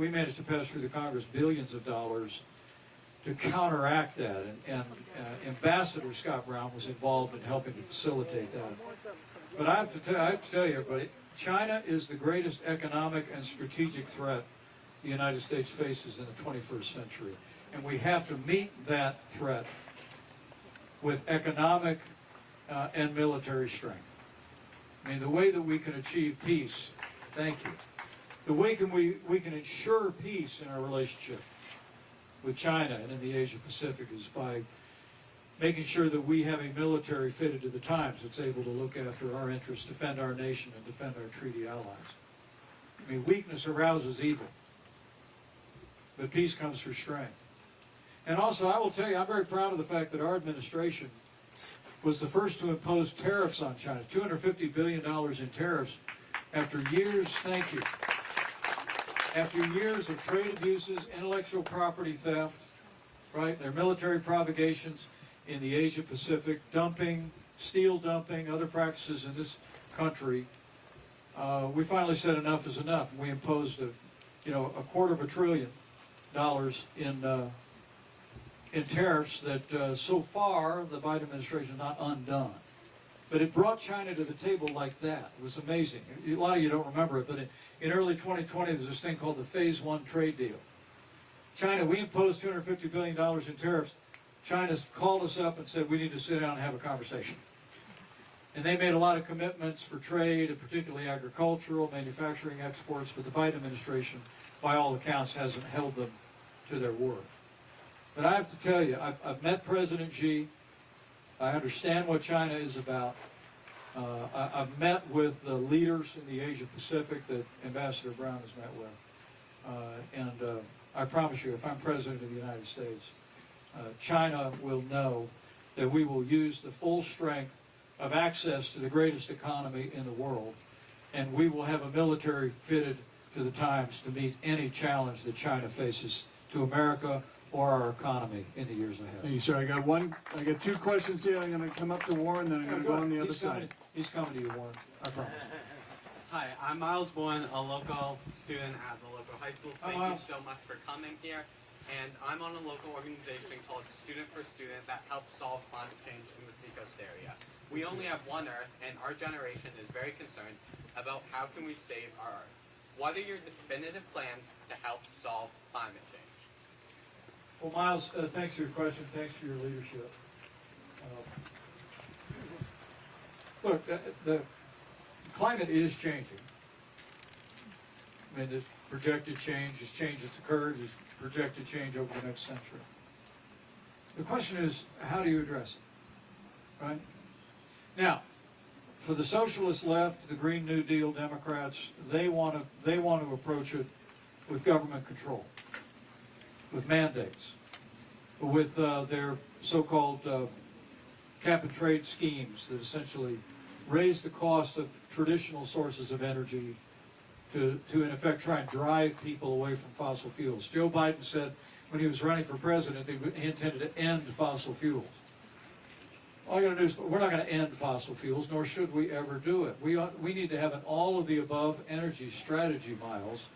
managed to pass through the Congress billions of dollars to counteract that, and Ambassador Scott Brown was involved in helping to facilitate that. But I have to tell you, everybody, China is the greatest economic and strategic threat the United States faces in the 21st century. And we have to meet that threat with economic and military strength. I mean, the way that we can achieve peace, thank you, the way we can ensure peace in our relationship with China and in the Asia Pacific is by making sure that we have a military fitted to the times that's able to look after our interests, defend our nation, and defend our treaty allies. I mean, weakness arouses evil, but peace comes through strength. And also, I will tell you, I'm very proud of the fact that our administration was the first to impose tariffs on China, $250 billion in tariffs after years, thank you, after years of trade abuses, intellectual property theft, right, their military provocations in the Asia Pacific, dumping, steel dumping, other practices in this country. We finally said enough is enough. We imposed $250 billion in tariffs that so far the Biden administration has not undone. But it brought China to the table like that. It was amazing. A lot of you don't remember it, but in early 2020 there's this thing called the Phase 1 trade deal. China, we imposed $250 billion in tariffs. China's called us up and said we need to sit down and have a conversation. And they made a lot of commitments for trade, and particularly agricultural, manufacturing exports, but the Biden administration, by all accounts, hasn't held them to their word. But I have to tell you, I've met President Xi. I understand what China is about. I've met with the leaders in the Asia Pacific that Ambassador Brown has met with. And I promise you, if I'm President of the United States, China will know that we will use the full strength of access to the greatest economy in the world, and we will have a military fitted to the times to meet any challenge that China faces to America or our economy in the years ahead. Thank you, sir. I got two questions here. I'm going to come up to Warren, then I'm going to go on the other side. He's coming to you, Warren. I promise. Hi, I'm Miles Bowen, a local student at the local high school. Hi, Thank Miles. you so much for coming here. And I'm on a local organization called Student for Student that helps solve climate change in the Seacoast area. We only have one Earth, and our generation is very concerned about how can we save our Earth. What are your definitive plans to help solve climate change? Well, Miles, thanks for your question. Thanks for your leadership. Look, the climate is changing. I mean, the projected change that's occurred, is projected change over the next century. The question is, how do you address it, right? Now, for the socialist left, the Green New Deal Democrats, they want to approach it with government control, with mandates, with their so-called cap and trade schemes that essentially raise the cost of traditional sources of energy to in effect try and drive people away from fossil fuels. Joe Biden said when he was running for president he intended to end fossil fuels. All I got to do is, we're not going to end fossil fuels, nor should we ever do it. We need to have an all-of-the-above energy strategy, Miles,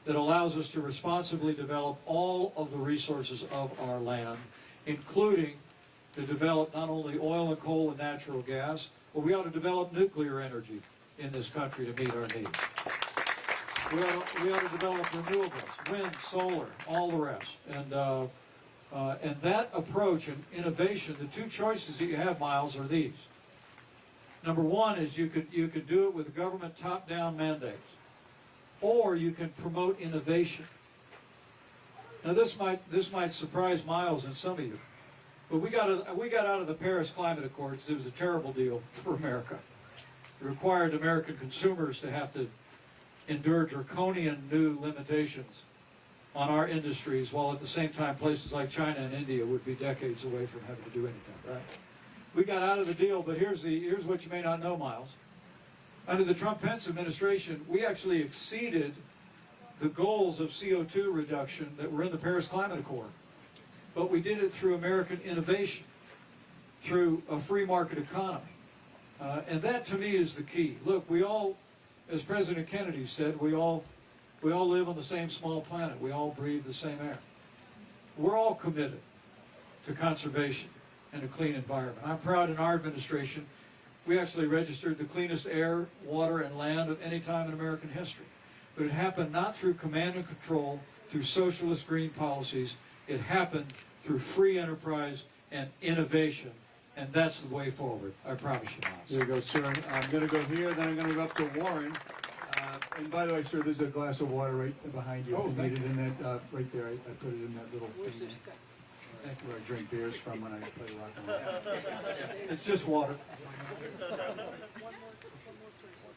that allows us to responsibly develop all of the resources of our land, including to develop not only oil and coal and natural gas, but we ought to develop nuclear energy in this country to meet our needs. We ought to develop renewables, wind, solar, all the rest. And that approach and innovation, the two choices that you have, Miles, are these. Number one is you could do it with a government top-down mandates, or you can promote innovation. Now this might surprise Miles and some of you, but we got out of the Paris Climate Accords. It was a terrible deal for America. It required American consumers to have to endure draconian new limitations on our industries, while at the same time places like China and India would be decades away from having to do anything, right? We got out of the deal, but here's what you may not know, Miles. Under the Trump-Pence administration, we actually exceeded the goals of CO2 reduction that were in the Paris Climate Accord. But we did it through American innovation, through a free market economy. And that, to me, is the key. Look, we all, as President Kennedy said, we all live on the same small planet. We all breathe the same air. We're all committed to conservation and a clean environment. I'm proud in our administration, we actually registered the cleanest air, water, and land of any time in American history. But it happened not through command and control, through socialist green policies. It happened through free enterprise and innovation. And that's the way forward, I promise you, Miles. There you go, sir. I'm going to go here, then I'm going to go up to Warren. And by the way, sir, there's a glass of water right behind you. Oh, If you thank need it in that, right there. I put it in that little thing where I drink beers from when I play rock and roll. It's just water.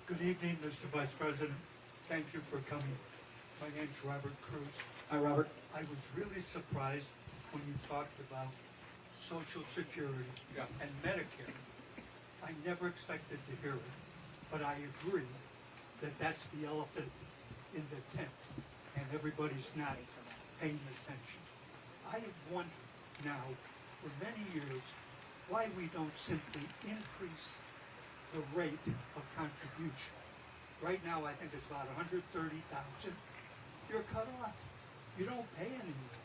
Good evening, Mr. Vice President. Thank you for coming. My name's Robert Cruz. Hi, Robert. I was really surprised when you talked about Social Security and Medicare. I never expected to hear it, but I agree that that's the elephant in the tent, and everybody's not paying attention. I have wondered now for many years why we don't simply increase the rate of contribution. Right now, I think it's about 130,000. You're cut off. You don't pay anymore.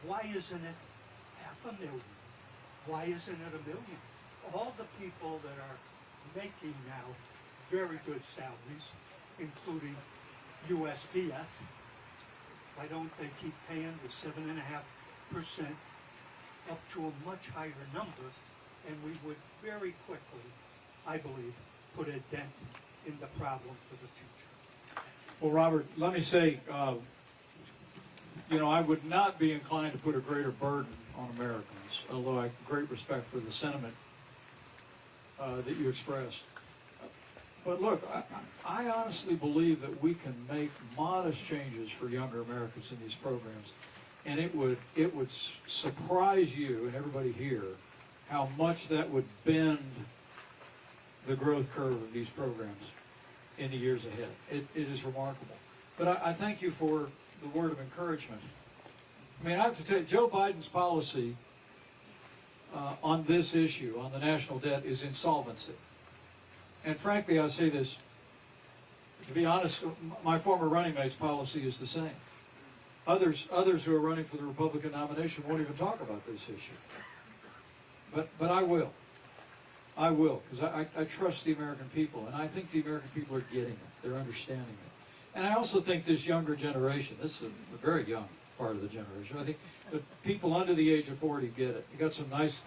Why isn't it $500,000? Why isn't it $1 million? All the people that are making now very good salaries, including USPS, why don't they keep paying the 7.5% up to a much higher number, and we would very quickly, I believe, put a dent in the problem for the future. Well, Robert, let me say, I would not be inclined to put a greater burden on Americans, although I have great respect for the sentiment that you expressed. But look, I honestly believe that we can make modest changes for younger Americans in these programs, and it would surprise you and everybody here how much that would bend the growth curve of these programs in the years ahead. It is remarkable. But I thank you for the word of encouragement. I mean, I have to tell you, Joe Biden's policy on this issue, on the national debt, is insolvency. And frankly, I say this, to be honest, my former running mate's policy is the same. Others who are running for the Republican nomination won't even talk about this issue. But I will. I will, because I trust the American people, and I think the American people are getting it. They're understanding it. And I also think this younger generation, this is a very young part of the generation, I think the people under the age of 40 get it. You got some nice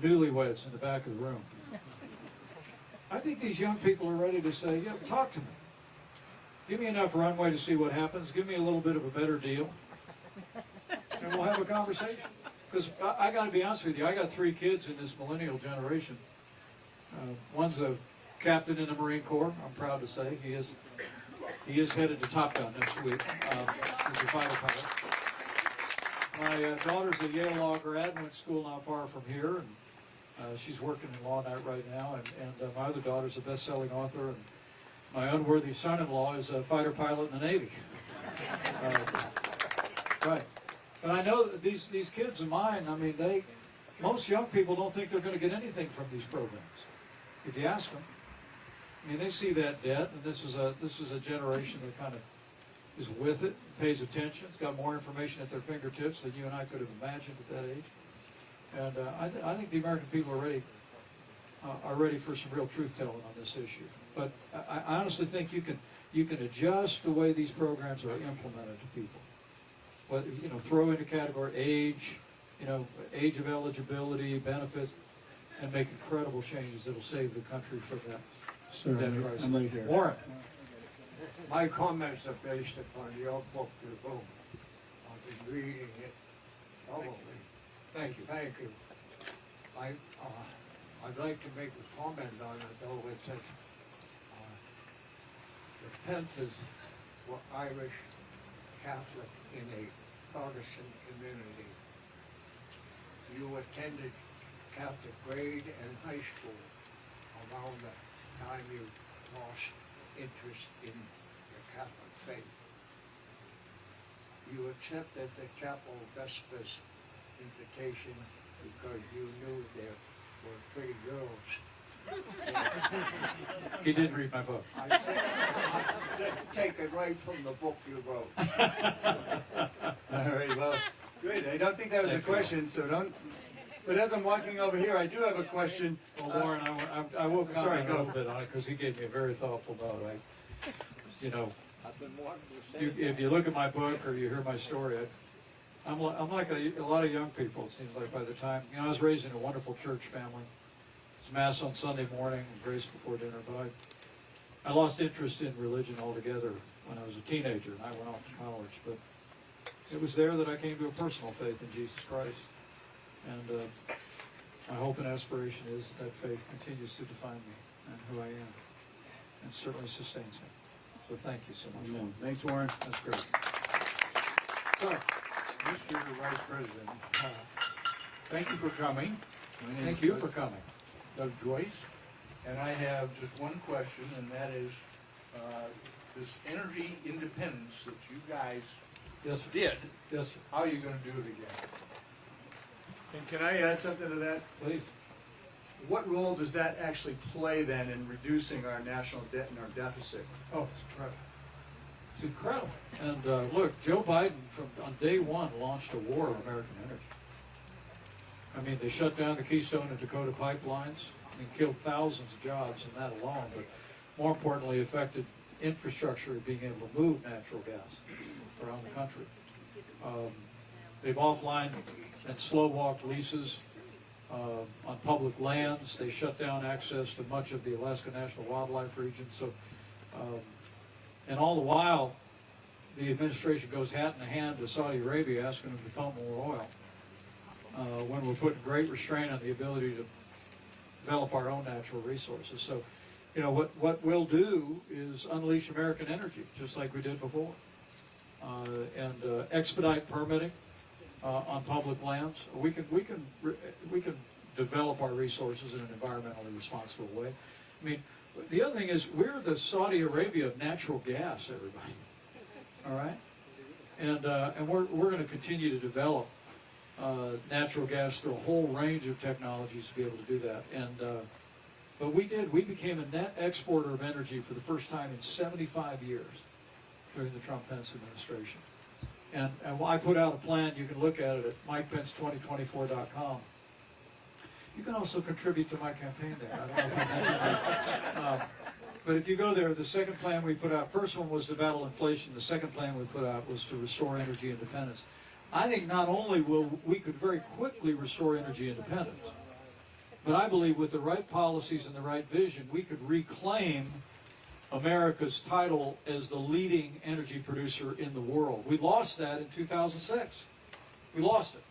newlyweds in the back of the room. I think these young people are ready to say, yeah, talk to me. Give me enough runway to see what happens. Give me a little bit of a better deal, and we'll have a conversation. Because I got to be honest with you, I got 3 kids in this millennial generation. One's a captain in the Marine Corps. I'm proud to say he is headed to Top Gun next week. He's a fighter pilot. My daughter's a Yale Law grad, went to school not far from here, and she's working in law right now. And my other daughter's a best-selling author, and my unworthy son-in-law is a fighter pilot in the Navy. Right. But I know that these kids of mine, I mean, most young people don't think they're going to get anything from these programs. If you ask them, I mean, they see that debt, and this is a generation that kind of is with it, pays attention. It's got more information at their fingertips than you and I could have imagined at that age. And I think the American people are ready for some real truth-telling on this issue. But I honestly think you can adjust the way these programs are implemented to people. Whether, throw into category age, age of eligibility, benefits, and make incredible changes that'll save the country from that. Sir, debt crisis. I'm right here. Warren. My comments are based upon your book, your book. I've been reading it thoroughly. Thank you. Thank you. I'd like to make a comment on it, though. It says the Pences were Irish Catholic in a Protestant community. You attended Catholic grade and high school around the time you lost interest in the Catholic faith. You accepted the Chapel Vespers invitation because you knew there were pretty girls. He didn't read my book. I take it right from the book you wrote. All right, well, good. I don't think that was a question, so don't. But as I'm walking over here, I do have a question. Well, Warren, I will Sorry, comment go. a little bit on it because he gave me a very thoughtful note. I've been wanting to say If you look at my book or you hear my story, I'm like a lot of young people, it seems like, by the time. I was raised in a wonderful church family. It's Mass on Sunday morning and grace before dinner, but I lost interest in religion altogether when I was a teenager, and I went off to college. But it was there that I came to a personal faith in Jesus Christ. And my hope and aspiration is that faith continues to define me and who I am, and certainly sustains me. So thank you so much. Amen. Thanks, Warren. That's great. So, Mr. Vice President, thank you for coming. My name Thank is you for coming. Doug Joyce, and I have just one question, and that is this energy independence that you guys Yes, sir. did, Yes, sir. how are you going to do it again? And can I add something to that? Please. What role does that actually play then in reducing our national debt and our deficit? Oh, it's incredible. It's incredible. And look, Joe Biden, on day one, launched a war on American energy. I mean, they shut down the Keystone and Dakota pipelines. I mean, killed thousands of jobs in that alone, but more importantly, affected infrastructure of being able to move natural gas around the country. They've offlined and slow-walked leases on public lands. They shut down access to much of the Alaska National Wildlife Region. So, and all the while, the administration goes hat in hand to Saudi Arabia asking them to pump more oil. When we're putting great restraint on the ability to develop our own natural resources. So, what we'll do is unleash American energy, just like we did before, and expedite permitting on public lands. We can develop our resources in an environmentally responsible way. I mean, the other thing is we're the Saudi Arabia of natural gas, everybody. All right, and we're going to continue to develop natural gas through a whole range of technologies to be able to do that. And but we became a net exporter of energy for the first time in 75 years during the Trump-Pence administration. And I put out a plan. You can look at it at MikePence2024.com. You can also contribute to my campaign there. I don't know if I mentioned that. But if you go there, the second plan we put out, first one was to battle inflation. The second plan we put out was to restore energy independence. I think not only will we could very quickly restore energy independence, but I believe with the right policies and the right vision, we could reclaim America's title as the leading energy producer in the world. We lost that in 2006. We lost it.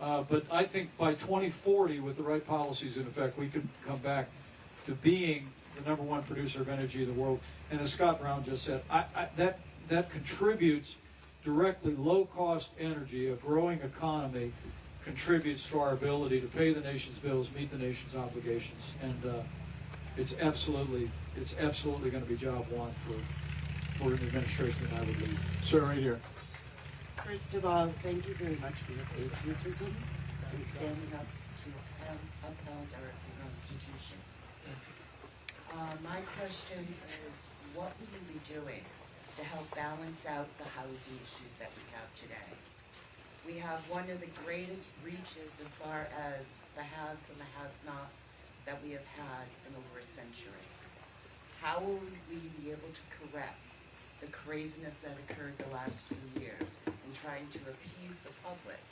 But I think by 2040, with the right policies in effect, we can come back to being the #1 producer of energy in the world. And as Scott Brown just said, that contributes directly. Low-cost energy, a growing economy, contributes to our ability to pay the nation's bills, meet the nation's obligations, and it's absolutely going to be job one for an administration that I would lead. Sir, right here. First of all, thank you very much for your patriotism and standing up to uphold our Constitution. My question is, what will you be doing to help balance out the housing issues that we have today? We have one of the greatest breaches as far as the haves and the have-nots that we have had in over a century. How will we be able to correct the craziness that occurred the last few years in trying to appease the public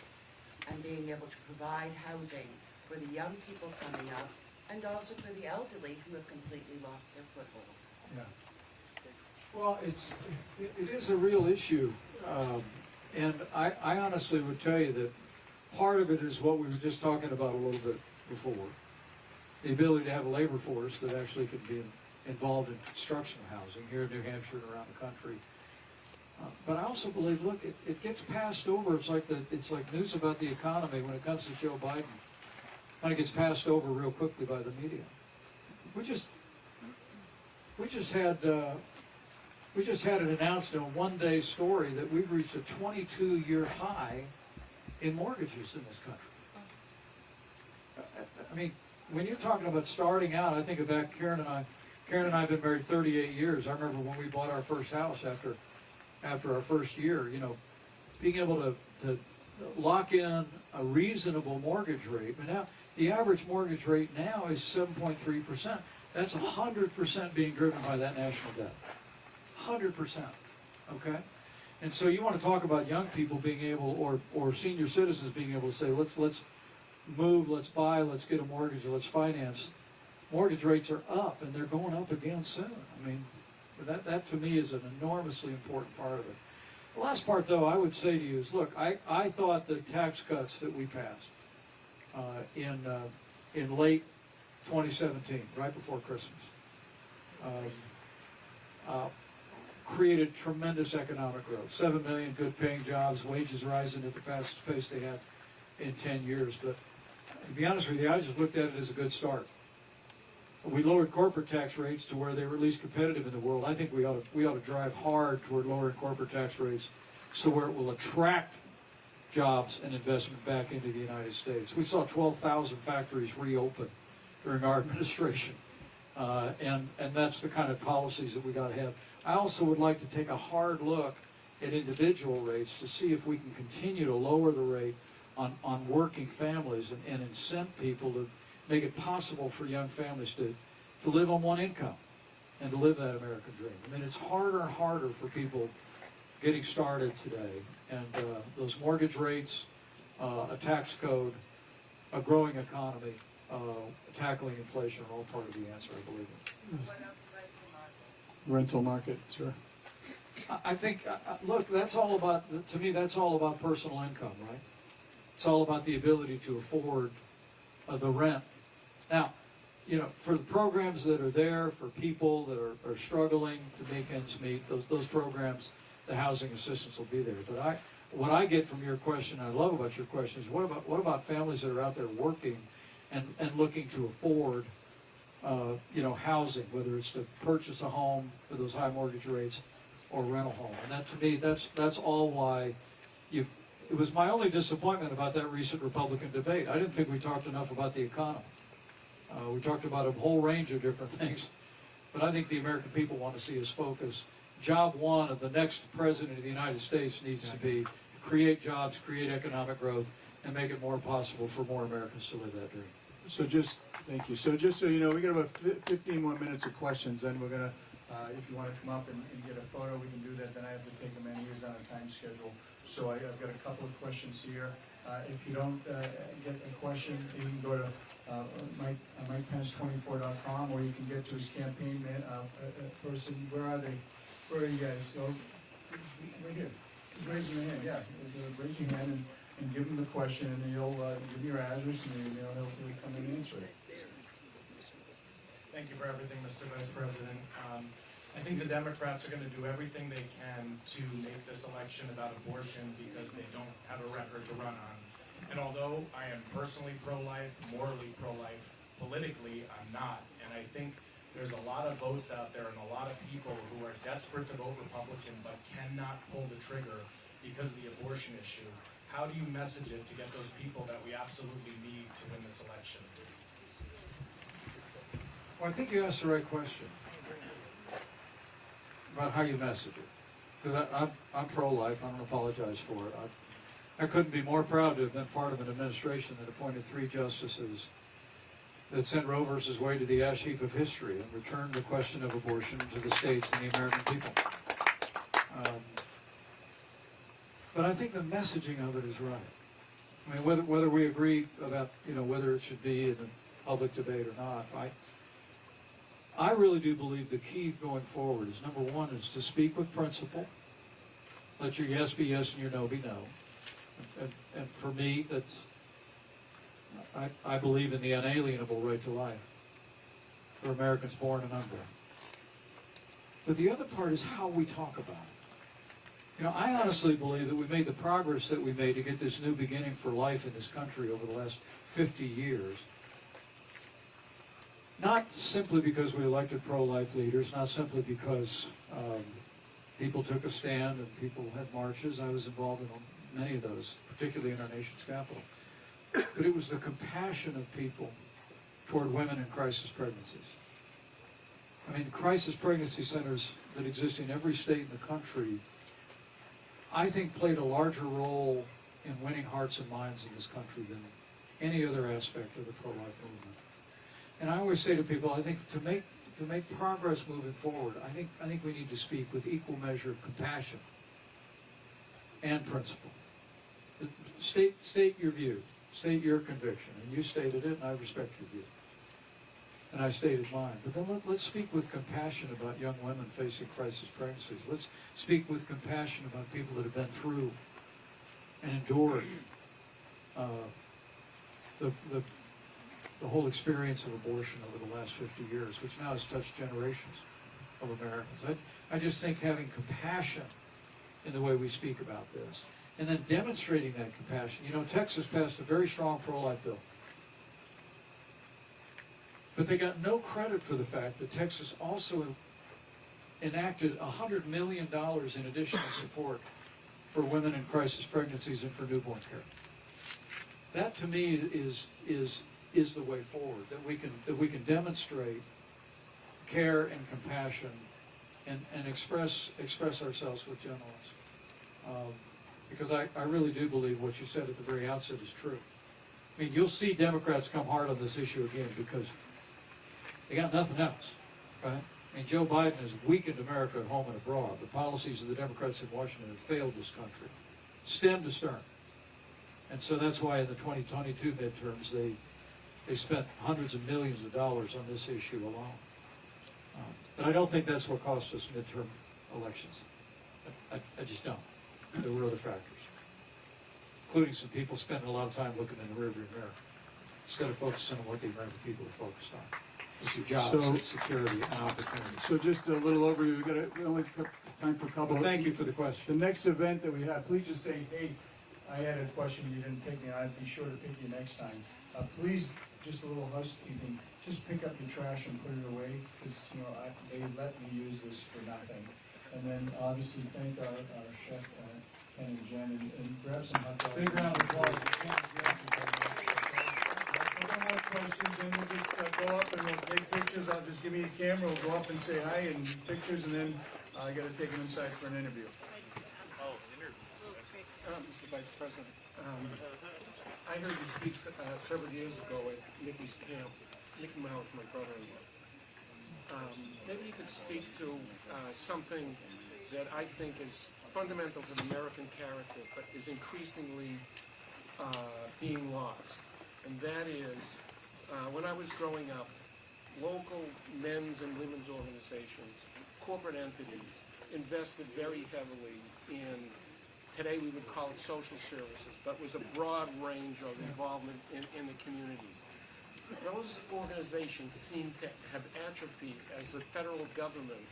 and being able to provide housing for the young people coming up and also for the elderly who have completely lost their foothold? Yeah. Well, it is a real issue, and I honestly would tell you that part of it is what we were just talking about a little bit before, the ability to have a labor force that actually could be involved in construction of housing here in New Hampshire and around the country. But I also believe, look, it gets passed over. It's like news about the economy when it comes to Joe Biden. Kind of gets passed over real quickly by the media. We just had it announced in a one-day story that we've reached a 22-year high in mortgages in this country. I mean, when you're talking about starting out, I think about Karen and I. Karen and I have been married 38 years. I remember when we bought our first house after our first year, you know, being able to lock in a reasonable mortgage rate. But now, the average mortgage rate now is 7.3%. That's 100% being driven by that national debt. 100%. Okay? And so you want to talk about young people being able, or senior citizens being able to say, let's move, let's buy, let's get a mortgage, let's finance. Mortgage rates are up, and they're going up again soon. I mean, that to me is an enormously important part of it. The last part, though, I would say to you is, look, I thought the tax cuts that we passed in late 2017, right before Christmas, created tremendous economic growth. 7 million good-paying jobs, wages rising at the fastest pace they have in 10 years. But to be honest with you, I just looked at it as a good start. We lowered corporate tax rates to where they were at least competitive in the world. I think we ought to drive hard toward lowering corporate tax rates so where it will attract jobs and investment back into the United States. We saw 12,000 factories reopen during our administration, and that's the kind of policies that we got to have. I also would like to take a hard look at individual rates to see if we can continue to lower the rate on working families and incent people to make it possible for young families to live on one income and to live that American dream. I mean, it's harder and harder for people getting started today. And those mortgage rates, a tax code, a growing economy, tackling inflation are all part of the answer, I believe. Rental market, sir. I think, look, that's all about, to me, that's all about personal income, right? It's all about the ability to afford the rent. Now, you know, for the programs that are there for people that are struggling to make ends meet, those programs, the housing assistance will be there. But what I get from your question, I love about your question, is what about families that are out there working and looking to afford, you know, housing, whether it's to purchase a home for those high mortgage rates or rent a home. And that, to me, that's all why it was my only disappointment about that recent Republican debate. I didn't think we talked enough about the economy. We talked about a whole range of different things, but I think the American people want to see us focus. Job one of the next president of the United States needs to be to create jobs, create economic growth, and make it more possible for more Americans to live that dream. So thank you. So just so you know, we got about 15 more minutes of questions, and we're gonna, if you want to come up and get a photo, we can do that. Then I have to take them anyways on a time schedule. So I've got a couple of questions here. If you don't get a question, you can go to MikePence24.com, or you can get to his campaign person. Where are they? Where are you guys? So, right here. Just raise your hand, yeah. Raise your hand and give him the question, and he'll give you your address, and he'll come and answer it. Thank you for everything, Mr. Vice President. I think the Democrats are going to do everything they can to make this election about abortion because they don't have a record to run on. And although I am personally pro-life, morally pro-life, politically I'm not. And I think there's a lot of votes out there and a lot of people who are desperate to vote Republican but cannot pull the trigger because of the abortion issue. How do you message it to get those people that we absolutely need to win this election? Well, I think you asked the right question about how you message it. Because I'm pro-life. I don't apologize for it. I couldn't be more proud to have been part of an administration that appointed 3 justices that sent Roe versus Wade to the ash heap of history and returned the question of abortion to the states and the American people. But I think the messaging of it is right. I mean, whether we agree about whether it should be in the public debate or not, I really do believe the key going forward is, number one, is to speak with principle. Let your yes be yes and your no be no. And for me, I believe in the unalienable right to life for Americans born and unborn. But the other part is how we talk about it. I honestly believe that we made the progress that we made to get this new beginning for life in this country over the last 50 years. Not simply because we elected pro-life leaders, not simply because people took a stand and people had marches. I was involved in many of those, particularly in our nation's capital. But it was the compassion of people toward women in crisis pregnancies. I mean, the crisis pregnancy centers that exist in every state in the country, I think, played a larger role in winning hearts and minds in this country than any other aspect of the pro-life movement. And I always say to people, I think to make progress moving forward, I think we need to speak with equal measure of compassion and principle. State your view, state your conviction, and you stated it, and I respect your view. And I stated mine. But then let's speak with compassion about young women facing crisis pregnancies. Let's speak with compassion about people that have been through and endured the whole experience of abortion over the last 50 years, which now has touched generations of Americans. I just think having compassion in the way we speak about this, and then demonstrating that compassion. Texas passed a very strong pro-life bill. But they got no credit for the fact that Texas also enacted $100 million in additional support for women in crisis pregnancies and for newborn care. That, to me, is the way forward. That we can demonstrate care and compassion and express ourselves with gentleness. Because I really do believe what you said at the very outset is true. I mean, you'll see Democrats come hard on this issue again because they got nothing else, right? I mean, Joe Biden has weakened America at home and abroad. The policies of the Democrats in Washington have failed this country, stem to stern. And so that's why in the 2022 midterms, they spent hundreds of millions of dollars on this issue alone. But I don't think that's what cost us midterm elections. I just don't. There were other factors, including some people spending a lot of time looking in the rearview mirror instead of focusing on what the American people are focused on. This is jobs, security, and opportunity. So just a little overview. We only got time for a couple. Well, thank you for the question. The next event that we have, please just say, hey, I had a question, you didn't pick me, I'd be sure to pick you next time. Please, just a little housekeeping, just pick up your trash and put it away, because they let me use this for nothing. And then obviously thank our chef, Ken and Jen, and grab some hot dogs. Big round of applause for Ken and Jen. If we don't have questions, then we'll just go up and we'll take pictures. I'll just give me a camera, we'll go up and say hi and pictures, and then I gotta take them inside for an interview. Mr. Vice President, I heard you speak several years ago at Mickey's camp. Mickey Mouse, my brother-in-law. Maybe you could speak to something that I think is fundamental to the American character, but is increasingly being lost, and that is When I was growing up, local men's and women's organizations, corporate entities, invested very heavily in, today we would call it social services, but was a broad range of involvement in the communities. Those organizations seem to have atrophied as the federal government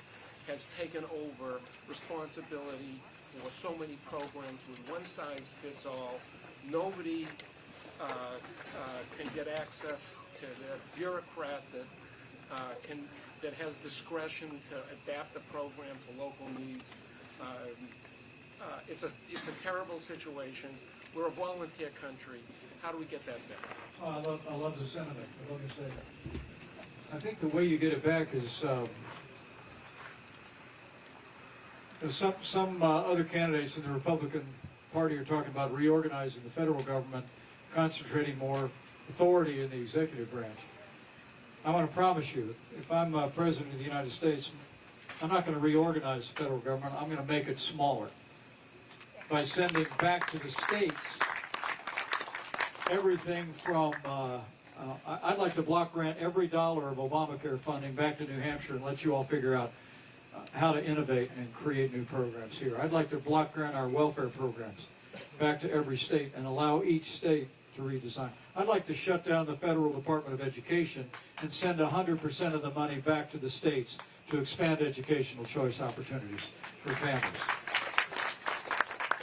has taken over responsibility for so many programs with one size fits all. Nobody can get access to the bureaucrat that has discretion to adapt the program to local needs. It's a terrible situation. We're a volunteer country. How do we get that back? Oh, I love the sentiment. I love the sentiment. I think the way you get it back is some other candidates in the Republican Party are talking about reorganizing the federal government, concentrating more authority in the executive branch. I want to promise you, if I'm President of the United States, I'm not going to reorganize the federal government. I'm going to make it smaller by sending back to the states everything from, I'd like to block grant every dollar of Obamacare funding back to New Hampshire and let you all figure out how to innovate and create new programs here. I'd like to block grant our welfare programs back to every state and allow each state to redesign. I'd like to shut down the Federal Department of Education and send 100% of the money back to the states to expand educational choice opportunities for families.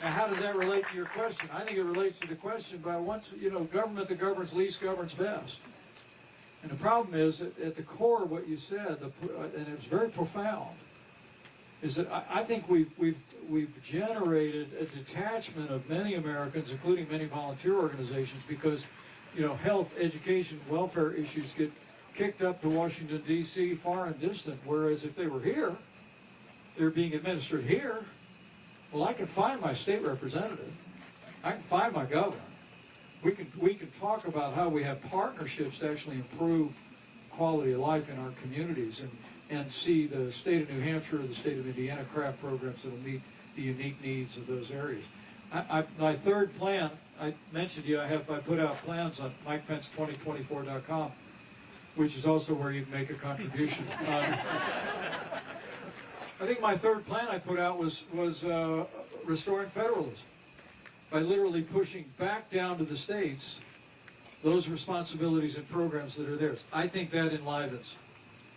Now, how does that relate to your question? I think it relates to the question by once, government that governs least governs best. And the problem is, at the core of what you said, and it was very profound, is that I think we've generated a detachment of many Americans, including many volunteer organizations, because health, education, welfare issues get kicked up to Washington, D.C., far and distant, whereas if they were here, they're being administered here. Well, I can find my state representative. I can find my governor. We can talk about how we have partnerships to actually improve quality of life in our communities and see the state of New Hampshire or the state of Indiana craft programs that will meet the unique needs of those areas. My third plan, I mentioned to you, I put out plans on MikePence2024.com, which is also where you can make a contribution. I think my third plan I put out was restoring federalism by literally pushing back down to the states those responsibilities and programs that are theirs. I think that enlivens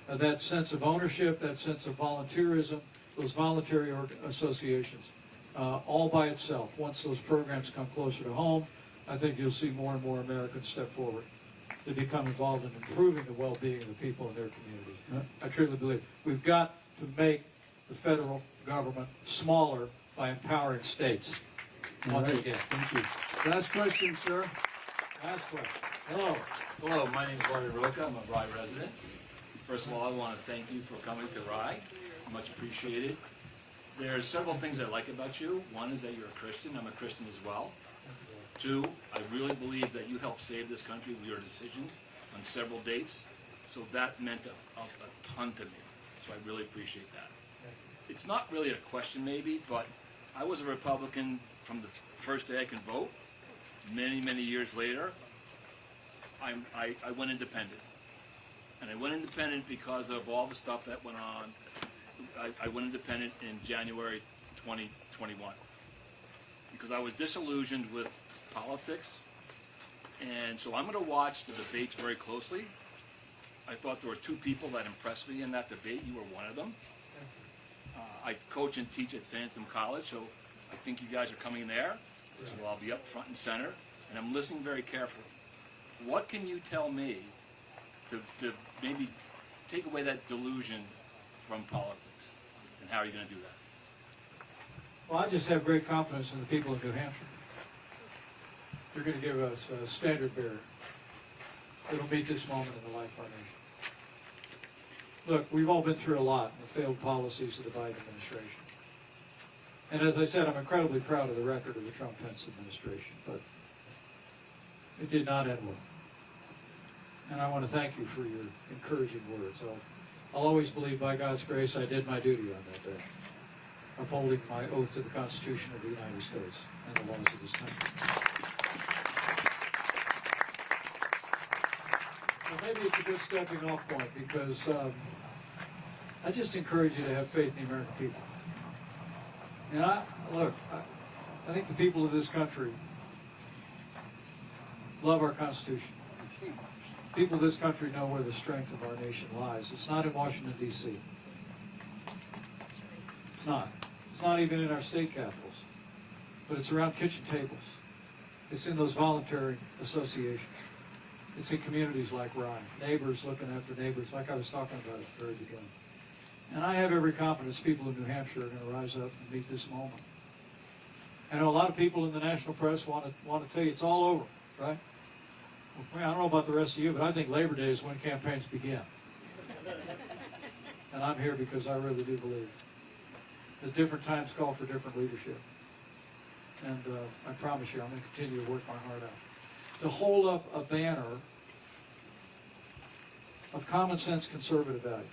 that sense of ownership, that sense of volunteerism, those voluntary associations, all by itself. Once those programs come closer to home, I think you'll see more and more Americans step forward to become involved in improving the well-being of the people in their communities. I truly believe we've got to make the federal government smaller by empowering states. Once again. Thank you. Last question, sir. Last question. Hello. Hello, my name is Barney Roca. I'm a Rye resident. First of all, I want to thank you for coming to Rye. Much appreciated. There are several things I like about you. One is that you're a Christian. I'm a Christian as well. Two, I really believe that you helped save this country with your decisions on several dates. So that meant a ton to me. So I really appreciate that. It's not really a question maybe, but I was a Republican from the first day I can vote. Many, many years later, I went independent. And I went independent because of all the stuff that went on. I went independent in January 2021 because I was disillusioned with politics. And so I'm going to watch the debates very closely. I thought there were two people that impressed me in that debate. You were one of them. I coach and teach at Sansom College, so I think you guys are coming there. So I'll be up front and center, and I'm listening very carefully. What can you tell me to maybe take away that delusion from politics, and how are you going to do that? Well, I just have great confidence in the people of New Hampshire. They're going to give us a standard bearer that'll meet this moment in the life of our nation. Look, we've all been through a lot in the failed policies of the Biden administration. And as I said, I'm incredibly proud of the record of the Trump-Pence administration, but it did not end well. And I want to thank you for your encouraging words. I'll always believe, by God's grace, I did my duty on that day, upholding my oath to the Constitution of the United States and the laws of this country. Well, maybe it's a good stepping off point because I just encourage you to have faith in the American people. And I think the people of this country love our Constitution. People of this country know where the strength of our nation lies. It's not in Washington, D.C. It's not. It's not even in our state capitals. But it's around kitchen tables. It's in those voluntary associations. It's in communities like Rye, neighbors looking after neighbors, like I was talking about at the very beginning. And I have every confidence people in New Hampshire are going to rise up and meet this moment. I know a lot of people in the national press want to tell you it's all over, right? Well, I don't know about the rest of you, but I think Labor Day is when campaigns begin. And I'm here because I really do believe that different times call for different leadership. And I promise you, I'm going to continue to work my heart out. To hold up a banner of common sense conservative values,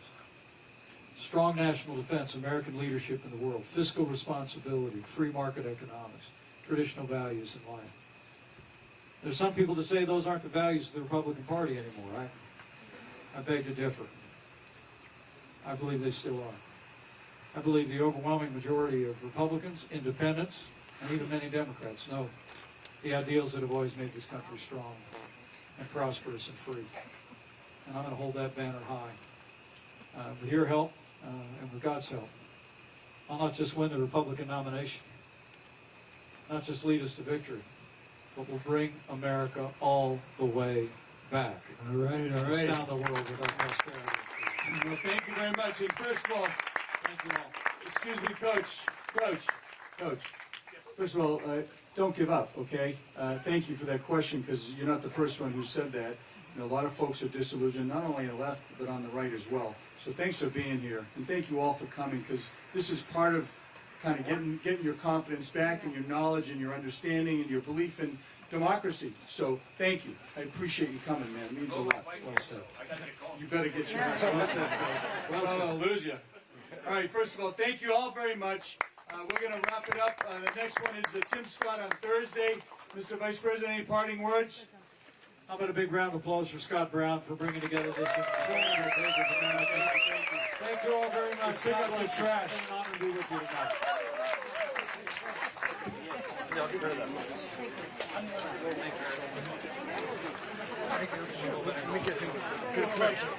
strong national defense, American leadership in the world, fiscal responsibility, free market economics, traditional values in life. There's some people that say those aren't the values of the Republican Party anymore. I beg to differ. I believe they still are. I believe the overwhelming majority of Republicans, independents, and even many Democrats know the ideals that have always made this country strong and prosperous and free. And I'm going to hold that banner high. With your help and with God's help, I'll not just win the Republican nomination, not just lead us to victory, but we'll bring America all the way back. All right, all right. Astound the world with our prosperity. Well, thank you very much. And first of all, Thank you all. excuse me, Coach. First of all, don't give up, okay? Thank you for that question, because you're not the first one who said that. You know, a lot of folks are disillusioned, not only on the left, but on the right as well. So thanks for being here, and thank you all for coming, because this is part of kind of getting your confidence back and your knowledge and your understanding and your belief in democracy. So thank you. I appreciate you coming, man. It means a lot. Well said. You better get your hands on it. Well, I'll lose you. All right, first of all, thank you all very much. We're going to wrap it up. The next one is Tim Scott on Thursday. Mr. Vice President, any parting words? How about a big round of applause for Scott Brown for bringing together this incredible group of Americans. Thank you all very much. Pick up the trash. It's an honor to be with you tonight. Good question.